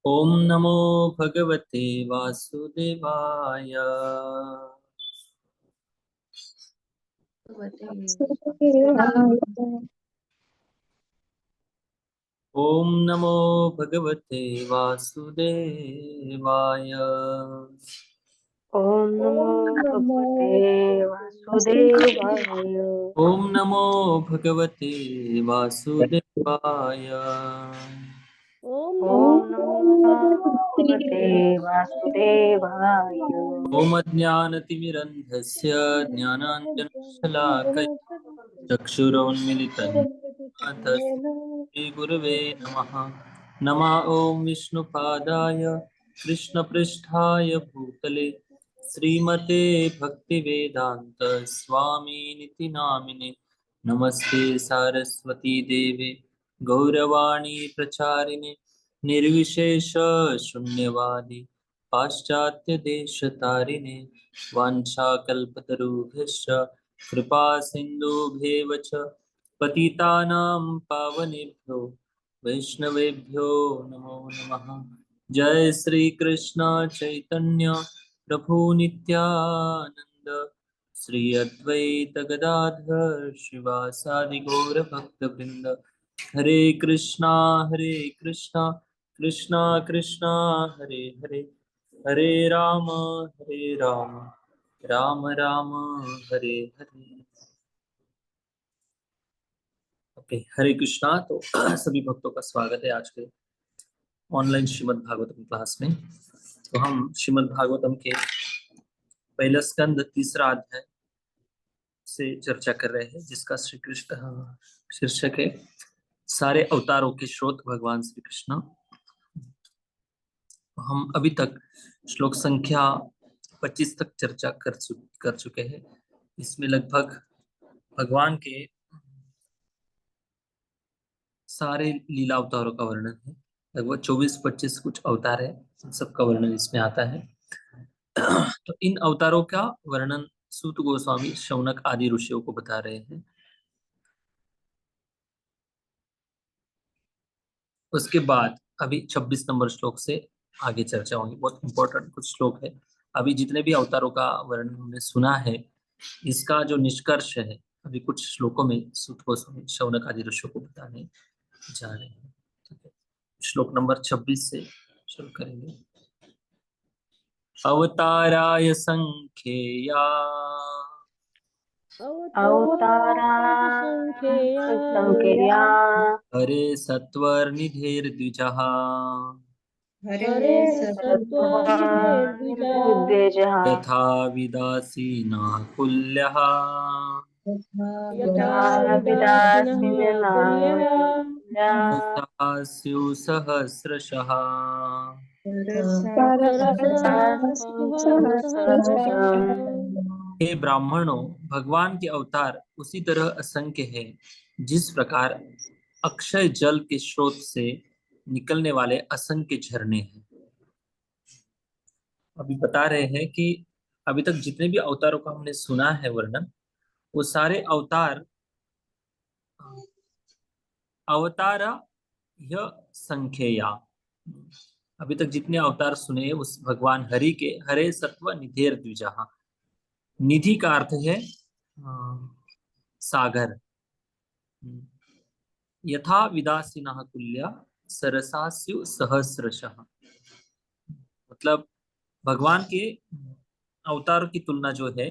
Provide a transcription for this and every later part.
ओम नमो भगवते वासुदेवाय। ओम नमो भगवते वासुदेवाय। ओम नमो भगवते वासुदेवाय। ओम नमो भगवते वासुदेवाय। ओम नमो भगवते वासुदेवाय। ओम अज्ञानतिमिरन्धस्य ज्ञानाञ्जनशलाकया चक्षुरोन्मिलितं श्रीगुरवे नमः। नमः ॐ विष्णुपादाय कृष्णपृष्ठाय भूतले श्रीमते भक्तिवेदान्त स्वामिनिति नामिने। नमस्ते सारस्वती देवे गौरवाणी प्रचारिणे निर्विशेष शून्यवादी पाश्चात्य देशतारिणे। वाञ्छाकल्पतरुभ्यश्च कृपा सिन्धुभ्येव च पतितानां पावनेभ्यो वैष्णवेभ्यो नमो नमः। जय श्री कृष्ण चैतन्य प्रभु नित्यानंद श्री अद्वैत गदाधर शिवासादि गौर भक्त वृंद। हरे कृष्णा कृष्णा कृष्णा हरे हरे, हरे राम राम राम हरे हरे। ओके, हरे कृष्णा। तो सभी भक्तों का स्वागत है आज के ऑनलाइन श्रीमद् भागवतम क्लास में। तो हम श्रीमद् भागवतम के पहला स्कंद तीसरा अध्याय से चर्चा कर रहे हैं, जिसका श्री कृष्ण शीर्षक है सारे अवतारों के स्रोत भगवान श्री कृष्ण। हम अभी तक श्लोक संख्या 25 तक चर्चा कर चुके हैं। इसमें लगभग भगवान के सारे लीला अवतारों का वर्णन है। लगभग 24-25 कुछ अवतार है, इन सबका वर्णन इसमें आता है। तो इन अवतारों का वर्णन सूत गोस्वामी शौनक आदि ऋषियों को बता रहे हैं। उसके बाद अभी 26 नंबर श्लोक से आगे चर्चा होगी। बहुत इंपॉर्टेंट कुछ श्लोक है। अभी जितने भी अवतारों का वर्णन हमने सुना है, इसका जो निष्कर्ष है अभी कुछ श्लोकों में सूत गोस्वामी शौनक आदि ऋषियों को बताने जा रहे हैं। ठीक है, श्लोक नंबर 26 से शुरू करेंगे। अवताराय संख्येया अवतारा संख्या हरे सत्वर्निधेर्द्विजः हरे सत्त्वानिधे द्विजः यथा विदासीना कुल्यः यथा यथा विदासीनः विदासीनः कुल्यः तथा स्युः सहस्रशः। हे ब्राह्मणों, भगवान के अवतार उसी तरह असंख्य है जिस प्रकार अक्षय जल के स्रोत से निकलने वाले असंख्य झरने हैं। अभी बता रहे हैं कि अभी तक जितने भी अवतारों का हमने सुना है वर्णन, वो सारे अवतार अवतार यह संख्यया। अभी तक जितने अवतार सुने उस भगवान हरि के हरे सत्व निधेर द्विजा। निधि का अर्थ है सागर। यथा विदासीनः कुल्या सरसास्यु सहस्रशः। मतलब भगवान के अवतार की तुलना जो है,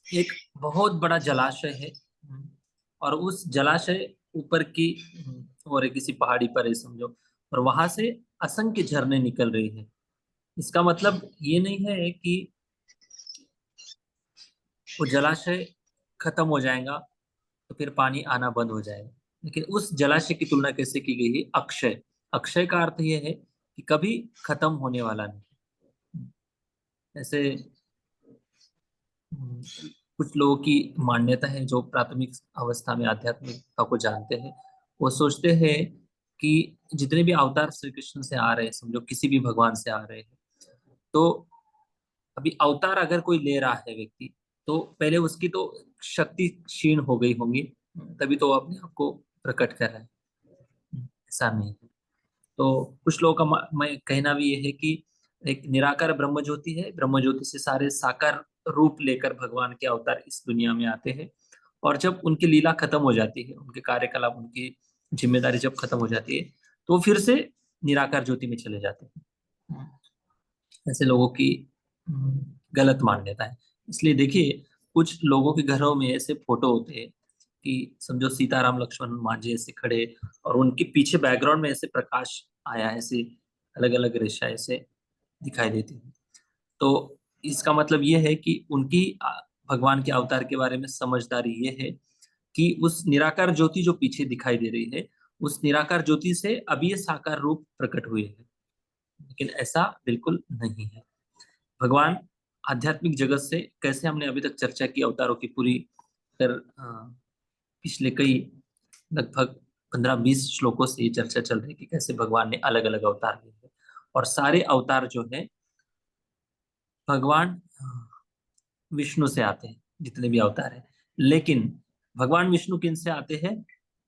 एक बहुत बड़ा जलाशय है और उस जलाशय ऊपर की और किसी पहाड़ी पर है समझो, और वहां से असंख्य झरने निकल रही है। इसका मतलब ये नहीं है कि वो जलाशय खत्म हो जाएगा तो फिर पानी आना बंद हो जाएगा, लेकिन उस जलाशय की तुलना कैसे की गई है? अक्षय। अक्षय का अर्थ यह है कि कभी खत्म होने वाला नहीं। ऐसे कुछ लोगों की मान्यता है जो प्राथमिक अवस्था में आध्यात्मिकता को जानते हैं, वो सोचते हैं कि जितने भी अवतार श्री कृष्ण से आ रहे हैं, समझो किसी भी भगवान से आ रहे हैं, तो अभी अवतार अगर कोई ले रहा है व्यक्ति, तो पहले उसकी तो शक्ति क्षीण हो गई होंगी, तभी तो वो अपने आप को प्रकट कर रहा है। ऐसा नहीं है। तो कुछ लोगों का कहना भी ये है कि एक निराकार ब्रह्म ज्योति है, ब्रह्म ज्योति से सारे साकार रूप लेकर भगवान के अवतार इस दुनिया में आते हैं, और जब उनकी लीला खत्म हो जाती है, उनके कार्यकलाप, उनकी जिम्मेदारी जब खत्म हो जाती है, तो फिर से निराकार ज्योति में चले जाते हैं। ऐसे लोगों की गलत मान्यता है। इसलिए देखिए, कुछ लोगों के घरों में ऐसे फोटो होते हैं कि समझो सीताराम लक्ष्मण हनुमान जी ऐसे खड़े, और उनके पीछे बैकग्राउंड में ऐसे प्रकाश आया, ऐसे अलग अलग रेखा ऐसे दिखाई देती है। तो इसका मतलब ये है कि उनकी भगवान के अवतार के बारे में समझदारी ये है कि उस निराकार ज्योति जो पीछे दिखाई दे रही है, उस निराकार ज्योति से अभी ये साकार रूप प्रकट हुए हैं। लेकिन ऐसा बिल्कुल नहीं है। भगवान आध्यात्मिक जगत से, कैसे हमने अभी तक चर्चा की अवतारों की पूरी कर, पिछले कई लगभग 15-20 श्लोकों से ये चर्चा चल रही है कि कैसे भगवान ने अलग अलग अवतार लिए हैं, और सारे अवतार जो है भगवान विष्णु से आते हैं, जितने भी अवतार हैं। लेकिन भगवान विष्णु किन से आते हैं,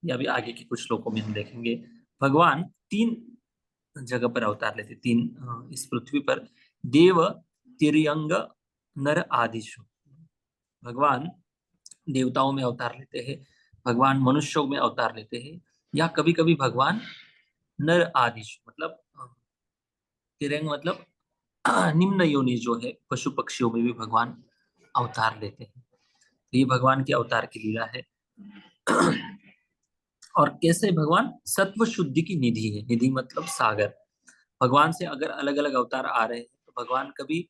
ये अभी आगे के कुछ श्लोकों में हम देखेंगे। भगवान 3 जगह पर अवतार लेते, 3 इस पृथ्वी पर, देव, तिर्यंग, नर, आदिशु। भगवान देवताओं में अवतार लेते हैं, भगवान मनुष्यों में अवतार लेते हैं, या कभी कभी भगवान नर आदिशु मतलब तिरंग मतलब निम्न योनि जो है पशु पक्षियों में भी भगवान अवतार लेते हैं। तो ये भगवान की अवतार की लीला है। और कैसे भगवान सत्व शुद्धि की निधि है, निधि मतलब सागर। भगवान से अगर अलग अलग अवतार आ रहे हैं तो भगवान कभी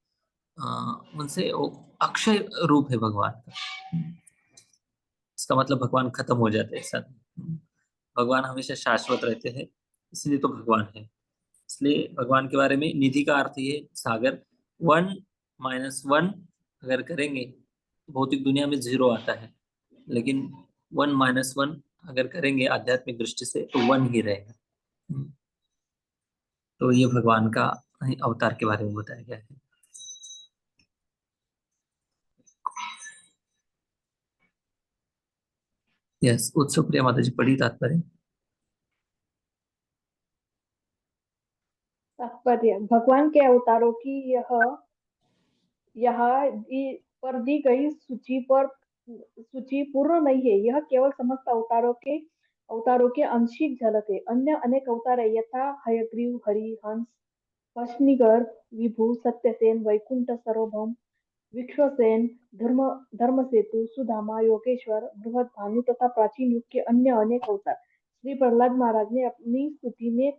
अ, उनसे अक्षय रूप है भगवान का। इसका मतलब भगवान खत्म हो जाते हैं, ऐसा नहीं। भगवान हमेशा शाश्वत रहते हैं, इसलिए तो भगवान है। इसलिए भगवान के बारे में निधि का अर्थ ये सागर। 1 - 1 अगर करेंगे तो भौतिक दुनिया में 0 आता है, लेकिन 1 - 1 अगर करेंगे आध्यात्मिक दृष्टि से तो 1 ही रहेगा। तो ये भगवान का अवतार के बारे में बताया गया है। यस, उत्सव प्रिया माता जी पढ़ी तात्पर्य। तात्पर्य, भगवान के अवतारों की पर दी गई सूची पूर्ण नहीं है। यह केवल समस्त अवतारों के आंशिक झलक है। अन्य अनेक अवतार है, यथा हयग्रीव, हरि, हंस, भस्मीकर, विभु, सत्यसेन, वैकुंठ, सार्वभौम, विश्वसेन, धर्मसेतु, सुदामा, योगेश्वर, बृहद भानु तथा प्राचीन युग के अन्य अनेक अवतार। श्री प्रहलाद महाराज ने अपनी स्तुति में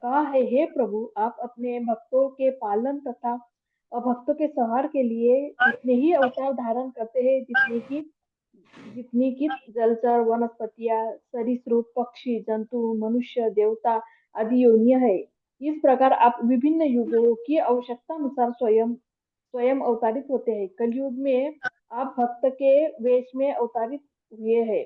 कहा है, हे प्रभु, आप अपने भक्तों के पालन तथा अभक्तों के संहार के लिए उतने ही अवतार धारण करते हैं जितनी की जलचर, वनस्पतियां, सरीसृप, पक्षी, जंतु, मनुष्य, देवता आदि योनियां है। इस प्रकार आप विभिन्न युगों की आवश्यकता अनुसार स्वयं स्वयं अवतारित होते हैं। कलयुग में आप भक्त के वेश में अवतारित हुए हैं।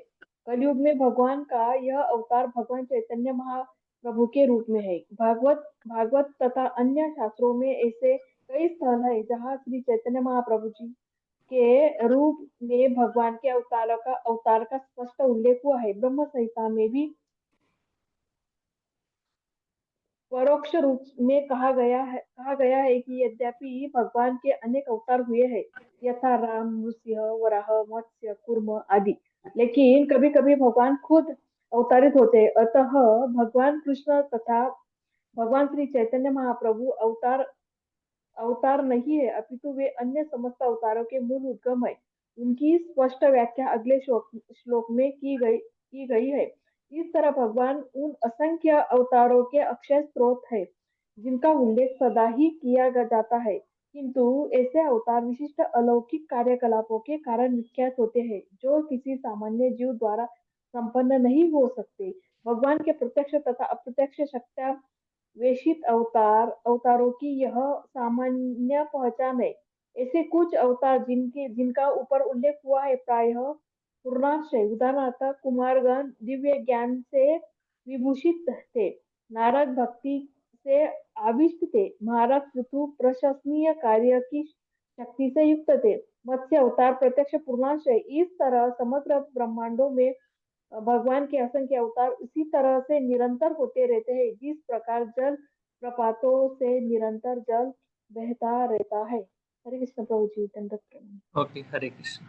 कलयुग में भगवान का यह अवतार भगवान चैतन्य महाप्रभु के रूप में है। भागवत तथा अन्य शास्त्रों में ऐसे कई स्थल है जहाँ श्री चैतन्य महाप्रभु जी के रूप में भगवान के अवतार का स्पष्ट उल्लेख हुआ है। ब्रह्म संहिता में भी परोक्ष रूप में कहा गया है कि यद्यपि भगवान के अनेक अवतार हुए हैं, यथा राम, नृसिंह, वराह, मत्स्य, कूर्म आदि, लेकिन कभी कभी भगवान खुद अवतारित होते हैं। अतः भगवान कृष्ण तथा भगवान श्री चैतन्य महाप्रभु अवतार नहीं है, अपितु वे अन्य समस्त अवतारों के मूल उद्गम है। उनकी स्पष्ट व्याख्या अगले श्लोक में की गई है। इस तरह भगवान उन असंख्य अवतारों के अक्षय स्रोत है जिनका उल्लेख सदा ही किया जाता है, किंतु ऐसे अवतार विशिष्ट अलौकिक कार्यकलापों के कारण विख्यात होते हैं जो किसी सामान्य जीव द्वारा संपन्न नहीं हो सकते। भगवान के प्रत्यक्ष तथा अप्रत्यक्ष शक्तियां वेशित अवतारों की यह सामान्य पहचान है। ऐसे कुछ अवतार जिनका ऊपर उल्लेख हुआ है प्रायः पूर्णांश है। उदाहरणार्थ कुमारगण दिव्य ज्ञान से विभूषित थे, नारद भक्ति से आविष्ट थे, महाराज पृथु प्रशंसनीय कार्य की शक्ति से युक्त थे, मत्स्य अवतार प्रत्यक्ष पूर्णांश है। इस तरह समग्र ब्रह्मांडों में भगवान के असंख्य अवतार इसी तरह से निरंतर होते रहते हैं, जिस प्रकार जल प्रपातों से निरंतर जल बहता रहता है। हरे कृष्ण प्रभु जी, दंडवत प्रणाम। ओके, हरे कृष्ण।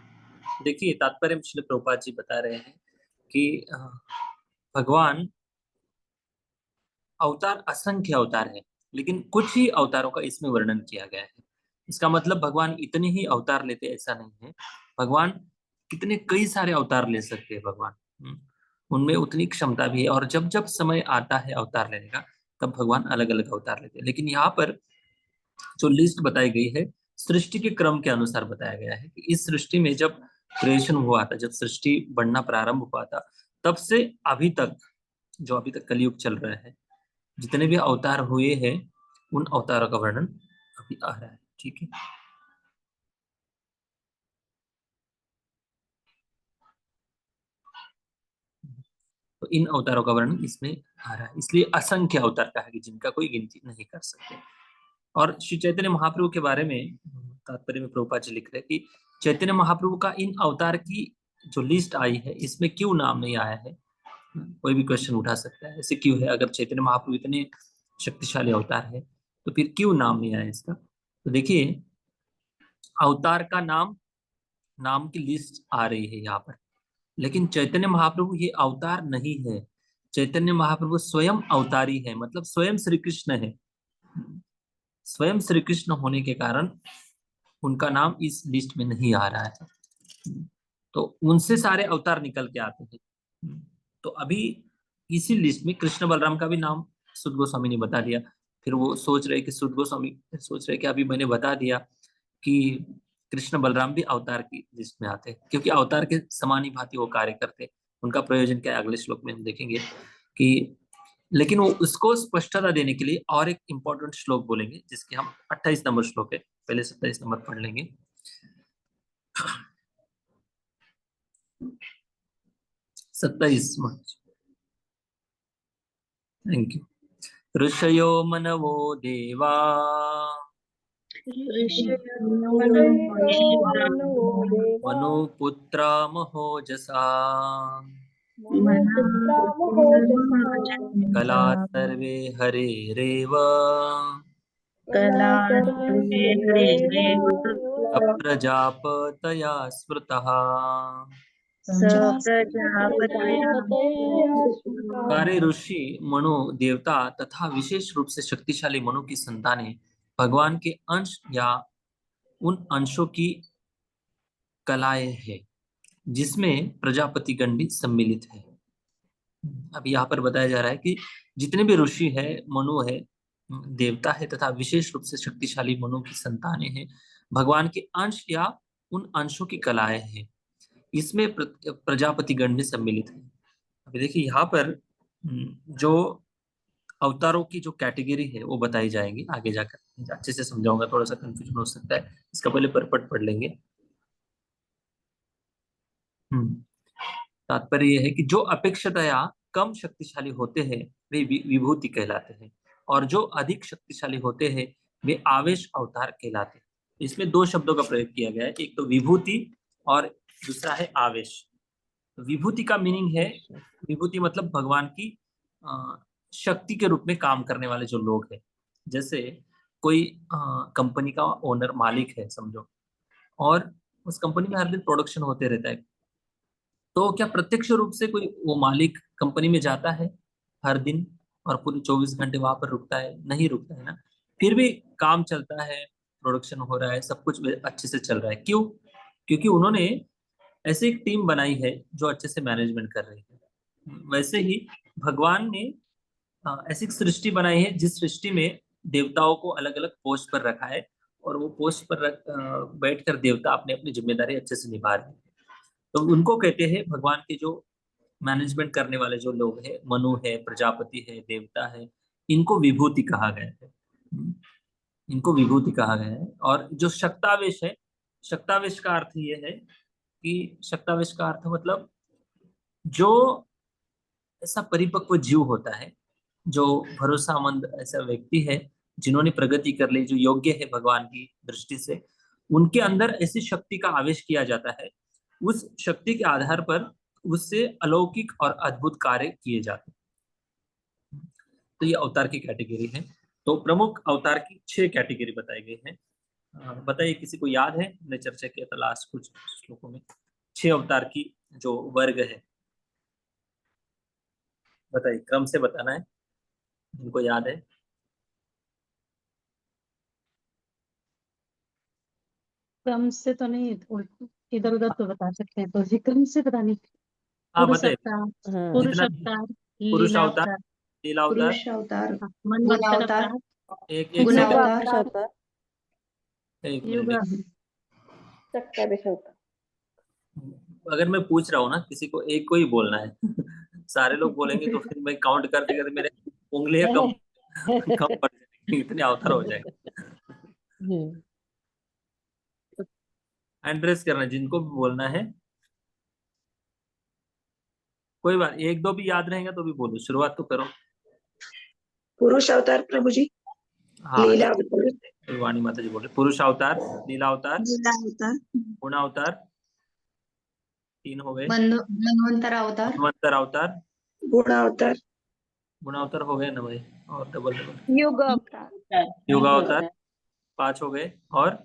देखिए, तात्पर्य में श्रील प्रभुपाद जी बता रहे हैं कि भगवान अवतार असंख्य अवतार है, लेकिन कुछ ही अवतारों का इसमें वर्णन किया गया है। इसका मतलब भगवान इतने ही अवतार लेते ऐसा नहीं है। भगवान कितने कई सारे अवतार ले सकते हैं भगवान। उनमें उतनी क्षमता भी है, और जब जब समय आता है अवतार लेने का, तब भगवान अलग अलग अवतार लेते हैं। लेकिन यहाँ पर जो लिस्ट बताई गई है, सृष्टि के क्रम के अनुसार बताया गया है कि इस सृष्टि में जब क्रिएशन हुआ था, जब सृष्टि बनना प्रारंभ हुआ था, तब से अभी तक, जो अभी तक कलयुग चल रहा है, जितने भी अवतार हुए हैं, उन अवतारों का वर्णन अभी आ रहा है। ठीक है। तो इन अवतारों का वर्णन इसमें आ रहा है, इसलिए असंख्य अवतार कहा कि जिनका कोई गिनती नहीं कर सकते। और श्री चैतन्य महाप्रभु के बारे में तात्पर्य में प्रभुपाद जी लिख रहे हैं कि चैतन्य महाप्रभु का इन अवतार की जो लिस्ट आई है, इसमें क्यों नाम नहीं आया है। कोई भी क्वेश्चन उठा सकता है, ऐसे क्यों है? अगर चैतन्य महाप्रभु इतने शक्तिशाली अवतार है, तो फिर क्यों नाम नहीं आया इसका? तो देखिए, अवतार का नाम, नाम की लिस्ट आ रही है यहाँ पर, लेकिन चैतन्य महाप्रभु ये अवतार नहीं है। चैतन्य महाप्रभु स्वयं अवतारी है, मतलब स्वयं श्री कृष्ण है। स्वयं श्री कृष्ण होने के कारण उनका नाम इस लिस्ट में नहीं आ रहा है। तो उनसे सारे अवतार निकल के आते हैं। तो अभी इसी लिस्ट में कृष्ण बलराम का भी नाम सुद गोस्वामी ने बता दिया। फिर वो सोच रहे कि सुद गोस्वामी सोच रहे कि अभी मैंने बता दिया कि कृष्ण बलराम भी अवतार की लिस्ट में आते हैं, क्योंकि अवतार के समान ही भांति वो कार्य करते हैं। उनका प्रयोजन क्या है, अगले श्लोक में हम देखेंगे कि, लेकिन वो उसको स्पष्टता देने के लिए और एक इंपॉर्टेंट श्लोक बोलेंगे, जिसके हम 28 नंबर श्लोक है, पहले 27 नंबर पढ़ लेंगे। 27। Thank you. ऋषयो मनवो देवा मनुपुत्रा महोजसा मनुपुत्रा महोजसा कला सर्वे हरेरेव कला सर्वे प्रजापतया स्मृतः। सारे ऋषि, मनु, देवता तथा विशेष रूप से शक्तिशाली मनु की संतानें भगवान के अंश या उन अंशों की कलाएं हैं, जिसमें प्रजापति गण भी सम्मिलित है। अब यहाँ पर बताया जा रहा है कि जितने भी ऋषि है, मनु है, देवता है तथा विशेष रूप से शक्तिशाली मनु की संतानें हैं, भगवान के अंश या उन अंशों की कलाएं हैं, इसमें प्रजापति गण भी सम्मिलित है। अभी देखिए, यहाँ पर जो अवतारों की जो कैटेगरी है वो बताई जाएंगी आगे जाकर। अच्छे से समझाऊंगा, थोड़ा सा कंफ्यूजन हो सकता है, इसका पहले परपट पढ़ लेंगे। तात्पर्य यह है कि जो अपेक्षातया कम शक्तिशाली होते हैं वे विभूति कहलाते हैं, और जो अधिक शक्तिशाली होते हैं वे आवेश अवतार कहलाते हैं। इसमें दो शब्दों का प्रयोग किया गया है, एक तो विभूति और दूसरा है आवेश। विभूति का मीनिंग है, विभूति मतलब भगवान की शक्ति के रूप में काम करने वाले जो लोग हैं। जैसे कोई कंपनी का ओनर, मालिक है समझो, और उस कंपनी में हर दिन प्रोडक्शन होते रहता है, तो क्या प्रत्यक्ष रूप से कोई वो मालिक कंपनी में जाता है हर दिन और पूरे 24 घंटे वहां पर रुकता है? नहीं रुकता है ना। फिर भी काम चलता है, प्रोडक्शन हो रहा है, सब कुछ अच्छे से चल रहा है। क्यों? क्योंकि उन्होंने ऐसे एक टीम बनाई है जो अच्छे से मैनेजमेंट कर रही है। वैसे ही भगवान ने ऐसी एक सृष्टि बनाई है जिस सृष्टि में देवताओं को अलग अलग पोस्ट पर रखा है, और वो पोस्ट पर बैठकर देवता अपनी अपनी जिम्मेदारी अच्छे से निभा रहे हैं। तो उनको कहते हैं, भगवान के जो मैनेजमेंट करने वाले जो लोग हैं, मनु है, प्रजापति है, देवता है, इनको विभूति कहा गया है। इनको विभूति कहा गया है। और जो शक्तावेश है, शक्तावेश का अर्थ ये है कि, शक्तावेश का अर्थ मतलब जो ऐसा परिपक्व जीव होता है, जो भरोसामंद ऐसा व्यक्ति है, जिन्होंने प्रगति कर ली, जो योग्य है भगवान की दृष्टि से, उनके अंदर ऐसी शक्ति का आवेश किया जाता है। उस शक्ति के आधार पर उससे अलौकिक और अद्भुत कार्य किए जाते हैं। तो ये अवतार की कैटेगरी है। तो प्रमुख अवतार की 6 कैटेगरी बताई गई है। बताइए, किसी को याद है? हमने चर्चा किया था लास्ट कुछ श्लोकों में 6 अवतार की जो वर्ग है। बताइए, क्रम से बताना है जिनको याद है। क्रम से तो नहीं, इधर उधर तो बता सकते हैं, तो जी क्रम से पता नहीं। हाँ पुरुष बताइए, अवतार, हम्म पुरुष जितना अवतार, पुरुष लीला अवतार, अवतार, लीला अवतार, पुरुष अवतार, हाँ, मनवंतर अवतार, अवतार, एक गुण सेकंड, अवतार, अवतार, एक युग मिनट। शक्तावेश अवतार। अगर मैं पूछ रहा हूँ ना, किसी को एक को ही बोलना है सारे लोग बोलेंगे तो फिर मैं काउंट करते करते मेरे उंगलियां कम कम पड़ जाएंगी, इतने अवतार हो जाएंगे। हम्म एड्रेस करना है, जिनको भी बोलना है। कोई बात, एक दो भी याद रहेगा तो भी बोलो, शुरुआत तो करो। पुरुष अवतार प्रभु जी, हाँ, लीला अवतार, वाणी माता जी बोल रहे, पुरुष अवतार, लीला अवतार, लीला अवतार, गुण अवतार, 3 हो गए। मनवंतर अवतार, धन्वंतर अवतार, गुण अवतार, गुण अवतार हो गए ना भाई, और डबल डबल युग अवतार, युग अवतार 5 हो गए, और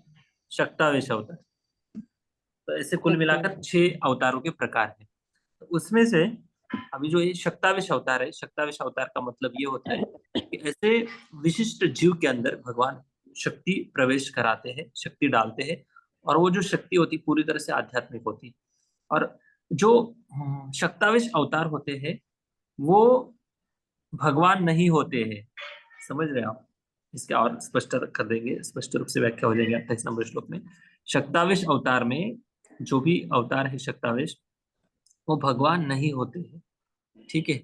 शक्तावेश अवतार। तो ऐसे कुल मिलाकर 6 अवतारों के प्रकार हैं। तो उसमें से अभी जो ये शक्तावेश अवतार है, शक्तावेश अवतार का मतलब ये होता है कि ऐसे विशिष्ट जीव के अंदर भगवान शक्ति प्रवेश कराते हैं, शक्ति डालते हैं, और वो जो शक्ति होती पूरी तरह से आध्यात्मिक होती। और जो शक्तावेश अवतार होते हैं वो भगवान नहीं होते हैं। समझ रहे हैं आप? इसका और स्पष्ट कर देंगे, स्पष्ट रूप से व्याख्या हो जाएगी 28 नंबर श्लोक में। शक्तावेश अवतार में जो भी अवतार है शक्तावेश, वो भगवान नहीं होते हैं। ठीक है?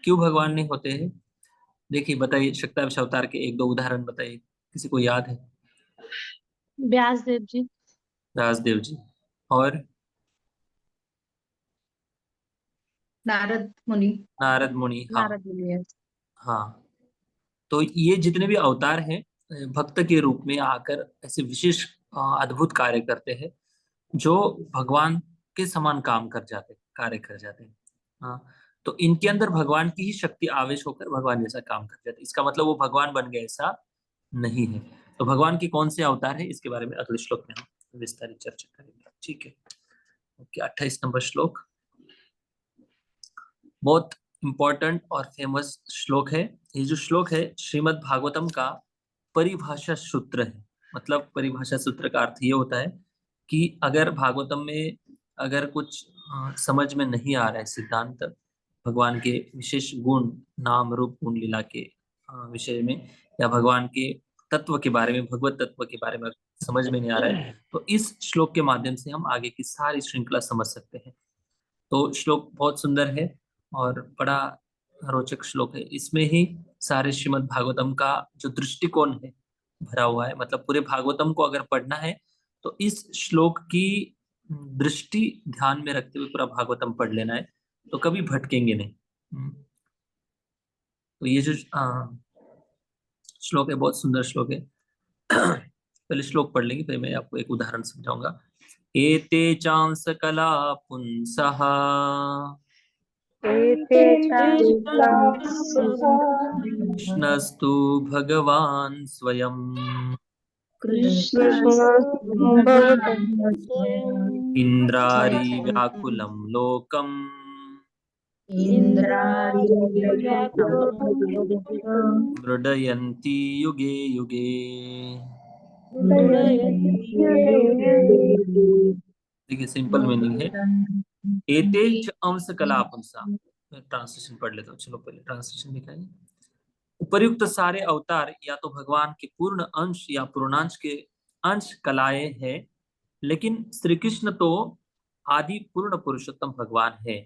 क्यों भगवान नहीं होते हैं? देखिए, बताइए, शक्तावेश अवतार के एक दो उदाहरण बताइए, किसी को याद है? व्यास देव जी, राजदेव जी, और नारद मुनि, नारद मुनि। हाँ, नारद मुनि। हाँ। तो ये जितने भी अवतार हैं भक्त के रूप में आकर ऐसे विशेष अद्भुत कार्य करते हैं, जो भगवान के समान काम कर जाते हैं, कार्य कर जाते हैं। हाँ, तो इनके अंदर भगवान की ही शक्ति आवेश होकर भगवान जैसा काम कर जाते हैं। इसका मतलब वो भगवान बन गए ऐसा नहीं है। तो भगवान के कौन से अवतार है, इसके बारे में अगले श्लोक में हम विस्तारित चर्चा करेंगे। ठीक है? ओके, 28 नंबर श्लोक बहुत इंपॉर्टेंट और फेमस श्लोक है। ये जो श्लोक है श्रीमद् भागवतम का परिभाषा सूत्र है। मतलब परिभाषा सूत्र का अर्थ ये होता है कि अगर भागवतम में अगर कुछ समझ में नहीं आ रहा है सिद्धांत, भगवान के विशेष गुण, नाम रूप गुण लीला के विषय में, या भगवान के तत्व के बारे में, भगवत तत्व के बारे में समझ में नहीं आ रहा है, तो इस श्लोक के माध्यम से हम आगे की सारी श्रृंखला समझ सकते हैं। तो श्लोक बहुत सुंदर है और बड़ा रोचक श्लोक है। इसमें ही सारे श्रीमद् भागवतम का जो दृष्टिकोण है भरा हुआ है। मतलब पूरे भागवतम को अगर पढ़ना है तो इस श्लोक की दृष्टि ध्यान में रखते हुए पूरा भागवतम पढ़ लेना है, तो कभी भटकेंगे नहीं। तो ये जो श्लोक है बहुत सुंदर श्लोक है। पहले श्लोक पढ़ लेंगे, फिर मैं आपको एक उदाहरण समझाऊंगा। एते चांस कला पुंसः एते कृष्णस्तु भगवान् स्वयं कृष्ण इन्द्रारी व्याकुलं लोकम् मृडयन्ति युगे युगे। देखिए, सिंपल मीनिंग है। एते च अंश कला पुंसा। मैं ट्रांसलेशन पढ़ लेता हूँ, चलो पहले ट्रांसलेशन दिखाइए। उपर्युक्त सारे अवतार या तो भगवान के पूर्ण अंश या पूर्णांश के अंश कलाएं हैं, लेकिन श्री कृष्ण तो आदि पूर्ण पुरुषोत्तम भगवान है।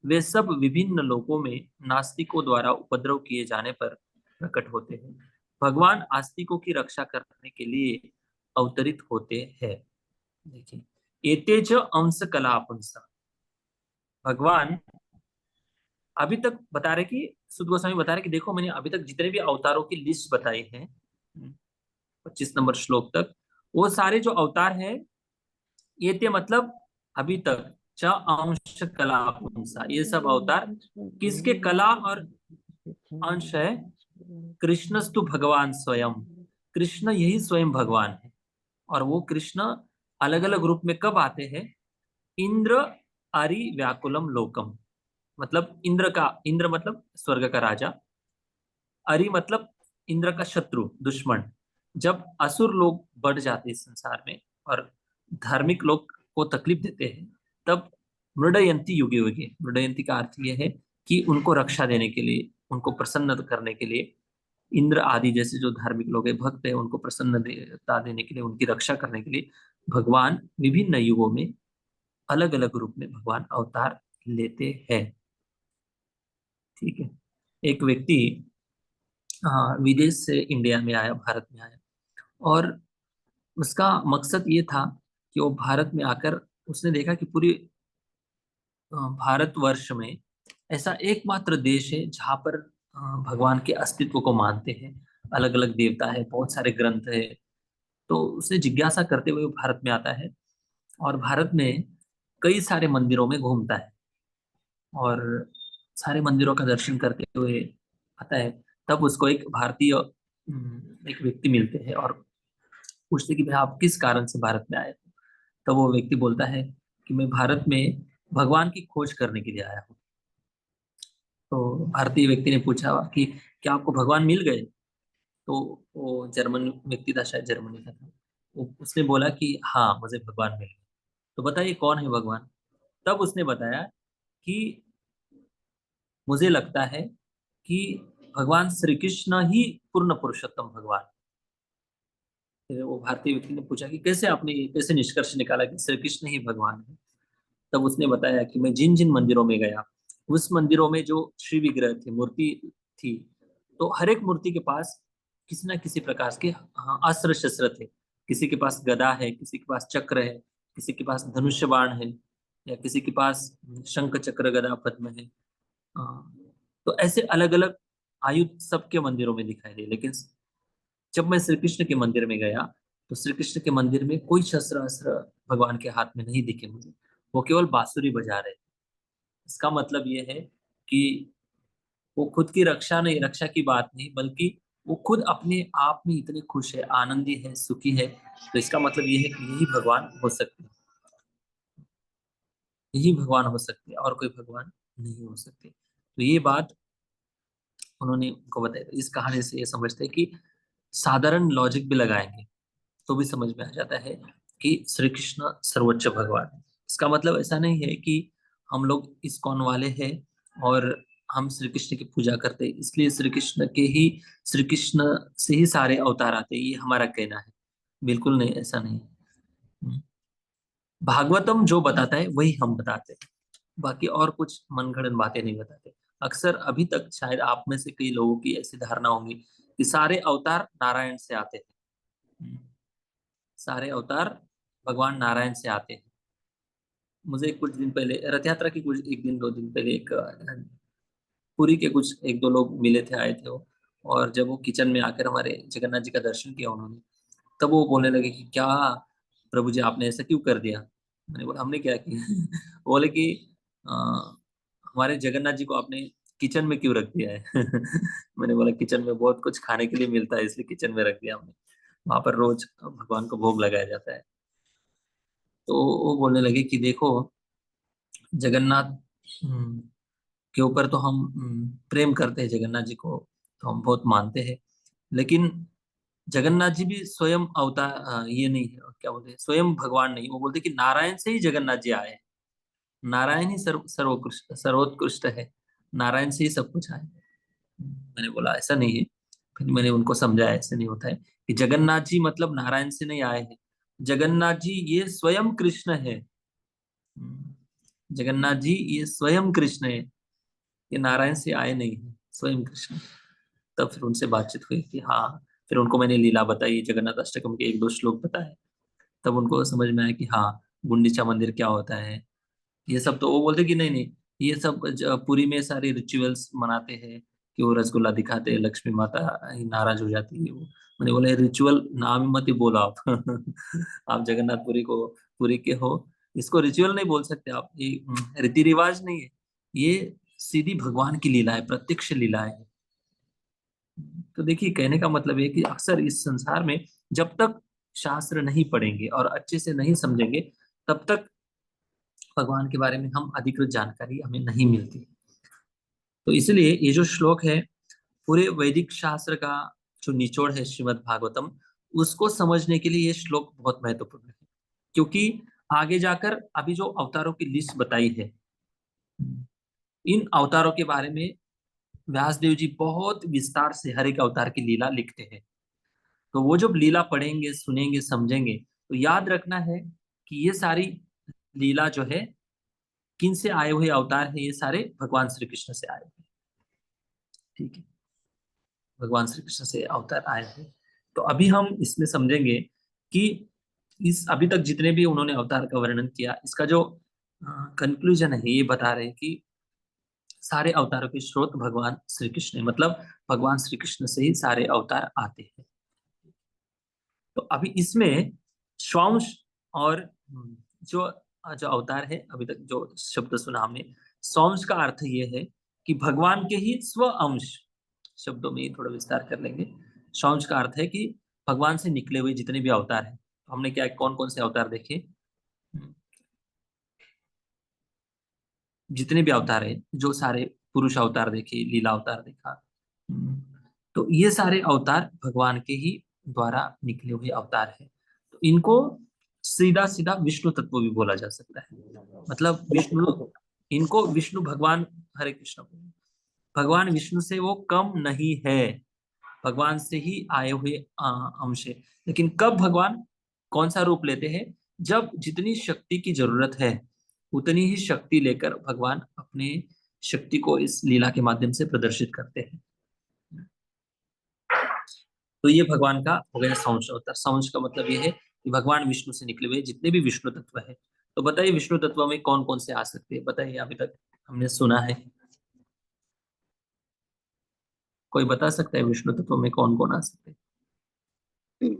वे सब विभिन्न लोकों में नास्तिकों द्वारा उपद्रव किए जाने पर प्रकट होते हैं। भगवान आस्तिकों की रक्षा करने के लिए अवतरित होते हैं। देखिए, एते च अंश कला पुंसा। भगवान अभी तक बता रहे कि सुद गोस्वामी बता रहे कि देखो, मैंने अभी तक जितने भी अवतारों की लिस्ट बताई है 25 नंबर श्लोक तक, वो सारे जो अवतार हैं, ये थे मतलब अभी तक च अंश कला पुंसा, ये सब अवतार किसके कला और अंश है? कृष्णस्तु भगवान स्वयं, कृष्ण यही स्वयं भगवान है। और वो कृष्ण अलग अलग रूप में कब आते हैं? इंद्र आरि व्याकुलम लोकम, मतलब इंद्र का, इंद्र मतलब स्वर्ग का राजा, अरि मतलब इंद्र का शत्रु दुश्मन। जब असुर लोग बढ़ जाते हैं इस संसार में और धार्मिक लोग को तकलीफ देते हैं, तब मृडयंती युगे युगे, मृडयंती का अर्थ यह है कि उनको रक्षा देने के लिए, उनको प्रसन्न करने के लिए, इंद्र आदि जैसे जो धार्मिक लोग हैं, भक्त हैं, उनको प्रसन्नता देने के लिए, उनकी रक्षा करने के लिए भगवान विभिन्न युगों में अलग अलग रूप में भगवान अवतार लेते हैं। ठीक है। एक व्यक्ति विदेश से इंडिया में आया, भारत में आया, और उसका मकसद ये था कि वो भारत में आकर उसने देखा कि पूरी भारतवर्ष में ऐसा एकमात्र देश है जहाँ पर भगवान के अस्तित्व को मानते हैं, अलग अलग देवता है, बहुत सारे ग्रंथ है। तो उसने जिज्ञासा करते हुए वो भारत में आता है और भारत में कई सारे मंदिरों में घूमता है और सारे मंदिरों का दर्शन करते हुए आता है। तब उसको एक भारतीय एक व्यक्ति मिलते हैं और पूछते कि भाई आप किस कारण से भारत में आए हो? तब वो व्यक्ति बोलता है कि मैं भारत में भगवान की खोज करने के लिए आया हूँ। तो भारतीय व्यक्ति ने पूछा कि क्या आपको भगवान मिल गए? तो वो जर्मन व्यक्ति था, शायद जर्मनी का था, उसने बोला कि हाँ मुझे भगवान मिल गए। तो बताइए कौन है भगवान? तब उसने बताया कि मुझे लगता है कि भगवान श्री कृष्ण ही पूर्ण पुरुषोत्तम भगवान। फिर वो भारतीय व्यक्ति ने पूछा कि कैसे आपने ये कैसे निष्कर्ष निकाला कि श्री कृष्ण ही भगवान है? तब उसने बताया कि मैं जिन जिन मंदिरों में गया, उस मंदिरों में जो श्री विग्रह थे, मूर्ति थी, तो हर एक मूर्ति के पास किसी न किसी प्रकार के अस्त्र शस्त्र थे। किसी के पास गदा है, किसी के पास चक्र है, किसी के पास धनुष्य बाण है, या किसी के पास शंख चक्र गदा पद्म है। तो ऐसे अलग अलग आयुध सबके मंदिरों में दिखाई दे। लेकिन जब मैं श्री कृष्ण के मंदिर में गया तो श्री कृष्ण के मंदिर में कोई शस्त्र अस्त्र भगवान के हाथ में नहीं दिखे मुझे, वो केवल बांसुरी बजा रहे। इसका मतलब ये है कि वो खुद की रक्षा नहीं, रक्षा की बात नहीं, बल्कि वो खुद अपने आप में इतने खुश है, आनंदी है, सुखी है। तो इसका मतलब ये है कि यही भगवान हो सकते हैं, यही भगवान हो सकते हैं, और कोई भगवान नहीं हो सकते। तो ये बात उन्होंने उनको बताया। इस कहानी से ये समझते हैं कि साधारण लॉजिक भी लगाएंगे तो भी समझ में आ जाता है कि श्री कृष्ण सर्वोच्च भगवान है। इसका मतलब ऐसा नहीं है कि हम लोग इस्कॉन वाले हैं और हम श्री कृष्ण की पूजा करते हैं इसलिए श्री कृष्ण से ही सारे अवतार आते हैं, ये हमारा कहना है। बिल्कुल नहीं, ऐसा नहीं है। भागवतम जो बताता है वही हम बताते हैं, बाकी और कुछ मनगढ़ंत बातें नहीं बताते। अक्सर अभी तक शायद आप में से कई लोगों की ऐसी धारणा होगी कि सारे अवतार नारायण से आते हैं, सारे अवतार भगवान नारायण से आते हैं। मुझे कुछ दिन पहले रथ यात्रा की कुछ एक दिन दो दिन पहले एक पुरी के कुछ एक दो लोग मिले थे, आए थे वो। और जब वो किचन में आकर हमारे जगन्नाथ जी का दर्शन किया उन्होंने, तब वो बोलने लगे कि क्या प्रभु जी आपने ऐसा क्यों कर दिया? मैंने बोला हमने क्या किया? वो बोले कि अ, हमारे जगन्नाथ जी को आपने किचन में क्यों रख दिया है? मैंने बोला किचन में बहुत कुछ खाने के लिए मिलता है इसलिए किचन में रख दिया हमने, वहां पर रोज भगवान को भोग लगाया जाता है। तो वो बोलने लगे कि देखो जगन्नाथ के ऊपर तो हम प्रेम करते हैं, जगन्नाथ जी को तो हम बहुत मानते हैं, लेकिन जगन्नाथ जी भी स्वयं अवतार ये नहीं है, क्या बोलते हैं, स्वयं भगवान नहीं। वो बोलते हैं कि नारायण से ही जगन्नाथ जी आए हैं, नारायण ही सर्वोत्कृष्ट सर्वोत्कृष्ट है, नारायण से ही सब कुछ आए। मैंने बोला ऐसा नहीं है। फिर मैंने उनको समझाया ऐसे नहीं होता है कि जगन्नाथ जी मतलब नारायण से नहीं आए हैं, जगन्नाथ जी ये स्वयं कृष्ण है। जगन्नाथ जी ये स्वयं कृष्ण है, ये नारायण से आए नहीं है, स्वयं कृष्ण। तब फिर उनसे बातचीत हुई कि हाँ, फिर उनको मैंने लीला बताई, जगन्नाथ अष्टकम के एक दो श्लोक बताए। तब उनको समझ में आया कि हाँ गुंडीचा मंदिर क्या होता है, ये सब। तो वो बोलते कि नहीं नहीं, ये सब पुरी में सारे रिचुअल्स मनाते हैं कि वो रसगुल्ला दिखाते हैं, लक्ष्मी माता ही नाराज हो जाती है वो। मैंने बोला रिचुअल नाम ही मत ही बोलो आप। आप जगन्नाथपुरी को पुरी के हो, इसको रिचुअल नहीं बोल सकते आप, ये रीति रिवाज नहीं है, ये सीधी भगवान की लीला है, प्रत्यक्ष लीला है। तो देखिए, कहने का मतलब ये कि अक्सर इस संसार में जब तक शास्त्र नहीं पढ़ेंगे और अच्छे से नहीं समझेंगे, तब तक भगवान के बारे में हम अधिकृत जानकारी हमें नहीं मिलती। तो इसलिए ये जो श्लोक है, पूरे वैदिक शास्त्र का जो निचोड़ है श्रीमद् भागवतम, उसको समझने के लिए ये श्लोक बहुत महत्वपूर्ण है। क्योंकि आगे जाकर अभी जो अवतारों की लिस्ट बताई है, इन अवतारों के बारे में व्यासदेव जी बहुत विस्तार से हर एक अवतार की लीला लिखते हैं। तो वो जब लीला पढ़ेंगे, सुनेंगे, समझेंगे, तो याद रखना है कि ये सारी लीला जो है, किन से आए हुए अवतार है, ये सारे भगवान श्री कृष्ण से आए हुए। ठीक है, भगवान श्री कृष्ण से अवतार आए हैं। तो अभी हम इसमें समझेंगे कि इस अभी तक जितने भी उन्होंने अवतार का वर्णन किया, इसका जो कंक्लूजन है, ये बता रहे हैं कि सारे अवतारों के स्रोत भगवान श्री कृष्ण है, मतलब भगवान श्री कृष्ण से ही सारे अवतार आते हैं। तो अभी इसमें स्वांश और जो जो अवतार है, अभी तक जो शब्द सुना हमने, स्वांश का अर्थ ये है कि भगवान के ही स्व अंश, शब्दों में थोड़ा विस्तार कर लेंगे। स्वांश का अर्थ है कि भगवान से निकले हुए जितने भी अवतार हैं। तो हमने क्या, कौन कौन से अवतार देखे, जितने भी अवतार है, जो सारे पुरुष अवतार देखे, लीला अवतार देखा, तो ये सारे अवतार भगवान के ही द्वारा निकले हुए अवतार है। तो इनको सीधा सीधा विष्णु तत्व भी बोला जा सकता है। मतलब विष्णु, इनको विष्णु भगवान, हरे कृष्ण, भगवान विष्णु से वो कम नहीं है, भगवान से ही आए हुए अंश है। लेकिन कब भगवान कौन सा रूप लेते हैं, जब जितनी शक्ति की जरूरत है उतनी ही शक्ति लेकर भगवान अपने शक्ति को इस लीला के माध्यम से प्रदर्शित करते हैं। तो ये भगवान का हो गया सांश अवतार। सांश का मतलब ये है कि भगवान विष्णु से निकले हुए जितने भी विष्णु तत्व है। तो बताइए विष्णु तत्व में कौन कौन से आ सकते हैं, बताइए, अभी तक हमने सुना है, कोई बता सकता है विष्णु तत्व में कौन कौन आ सकते हैं?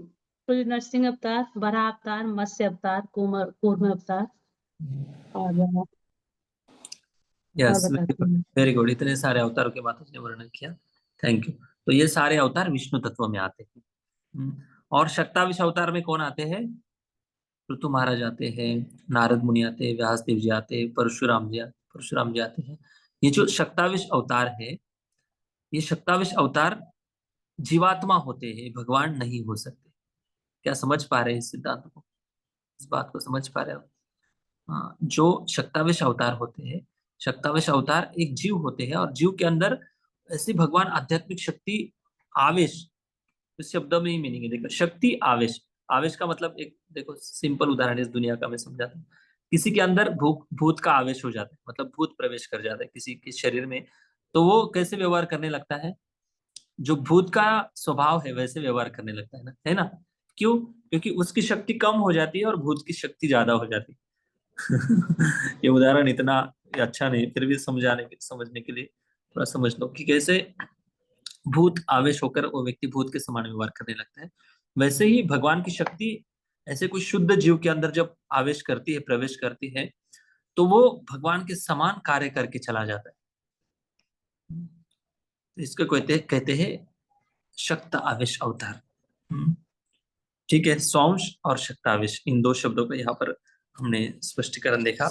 तो नरसिंह अवतार, वराह अवतार, मत्स्य अवतार, कूर्म अवतार, और यस, बताती हूँ। वेरी गुड, इतने सारे अवतारों के बाद उसने वर्णन किया, थैंक यू। तो ये सारे अवतार विष्णु तत्व में आते हैं। और शक्ताविश अवतार में कौन आते हैं, ऋतु महाराज आते हैं, नारद मुनि आते हैं, व्यास देव जी आते हैं, परशुराम जी आते हैं। ये जो शक्ताविश अवतार है, ये शक्ताविश अवतार जीवात्मा होते हैं, भगवान नहीं हो सकते। क्या समझ पा रहे हैं इस सिद्धांत को, इस बात को समझ पा रहे हो? हाँ, जो शक्ताविश अवतार होते हैं, शक्ताविश अवतार एक जीव होते हैं, और जीव के अंदर ऐसी भगवान आध्यात्मिक शक्ति, आवेश, इस शब्द में ही मीनिंग है। देखो, शक्ति, आवेश, आवेश का मतलब, एक देखो सिंपल उदाहरण इस दुनिया का मैं समझाता हूँ। किसी के अंदर भूत का आवेश हो जाता है, मतलब भूत प्रवेश कर जाता है किसी के शरीर में, तो वो कैसे व्यवहार करने लगता है, जो भूत का स्वभाव है वैसे व्यवहार करने लगता है ना? क्यों? क्योंकि उसकी शक्ति कम हो जाती है और भूत की शक्ति ज्यादा हो जाती है। ये उदाहरण इतना अच्छा नहीं, फिर भी समझने के लिए थोड़ा समझ लो कि कैसे भूत आवेश होकर वो व्यक्ति भूत के समान व्यवहार करने लगता है। वैसे ही भगवान की शक्ति ऐसे कोई शुद्ध जीव के अंदर जब आवेश करती है, प्रवेश करती है, तो वो भगवान के समान कार्य करके चला जाता है। इसको कहते हैं शक्त आवेश अवतार। ठीक है, सौंश और शक्तावेश, इन दो शब्दों का यहाँ पर हमने स्पष्टीकरण देखा।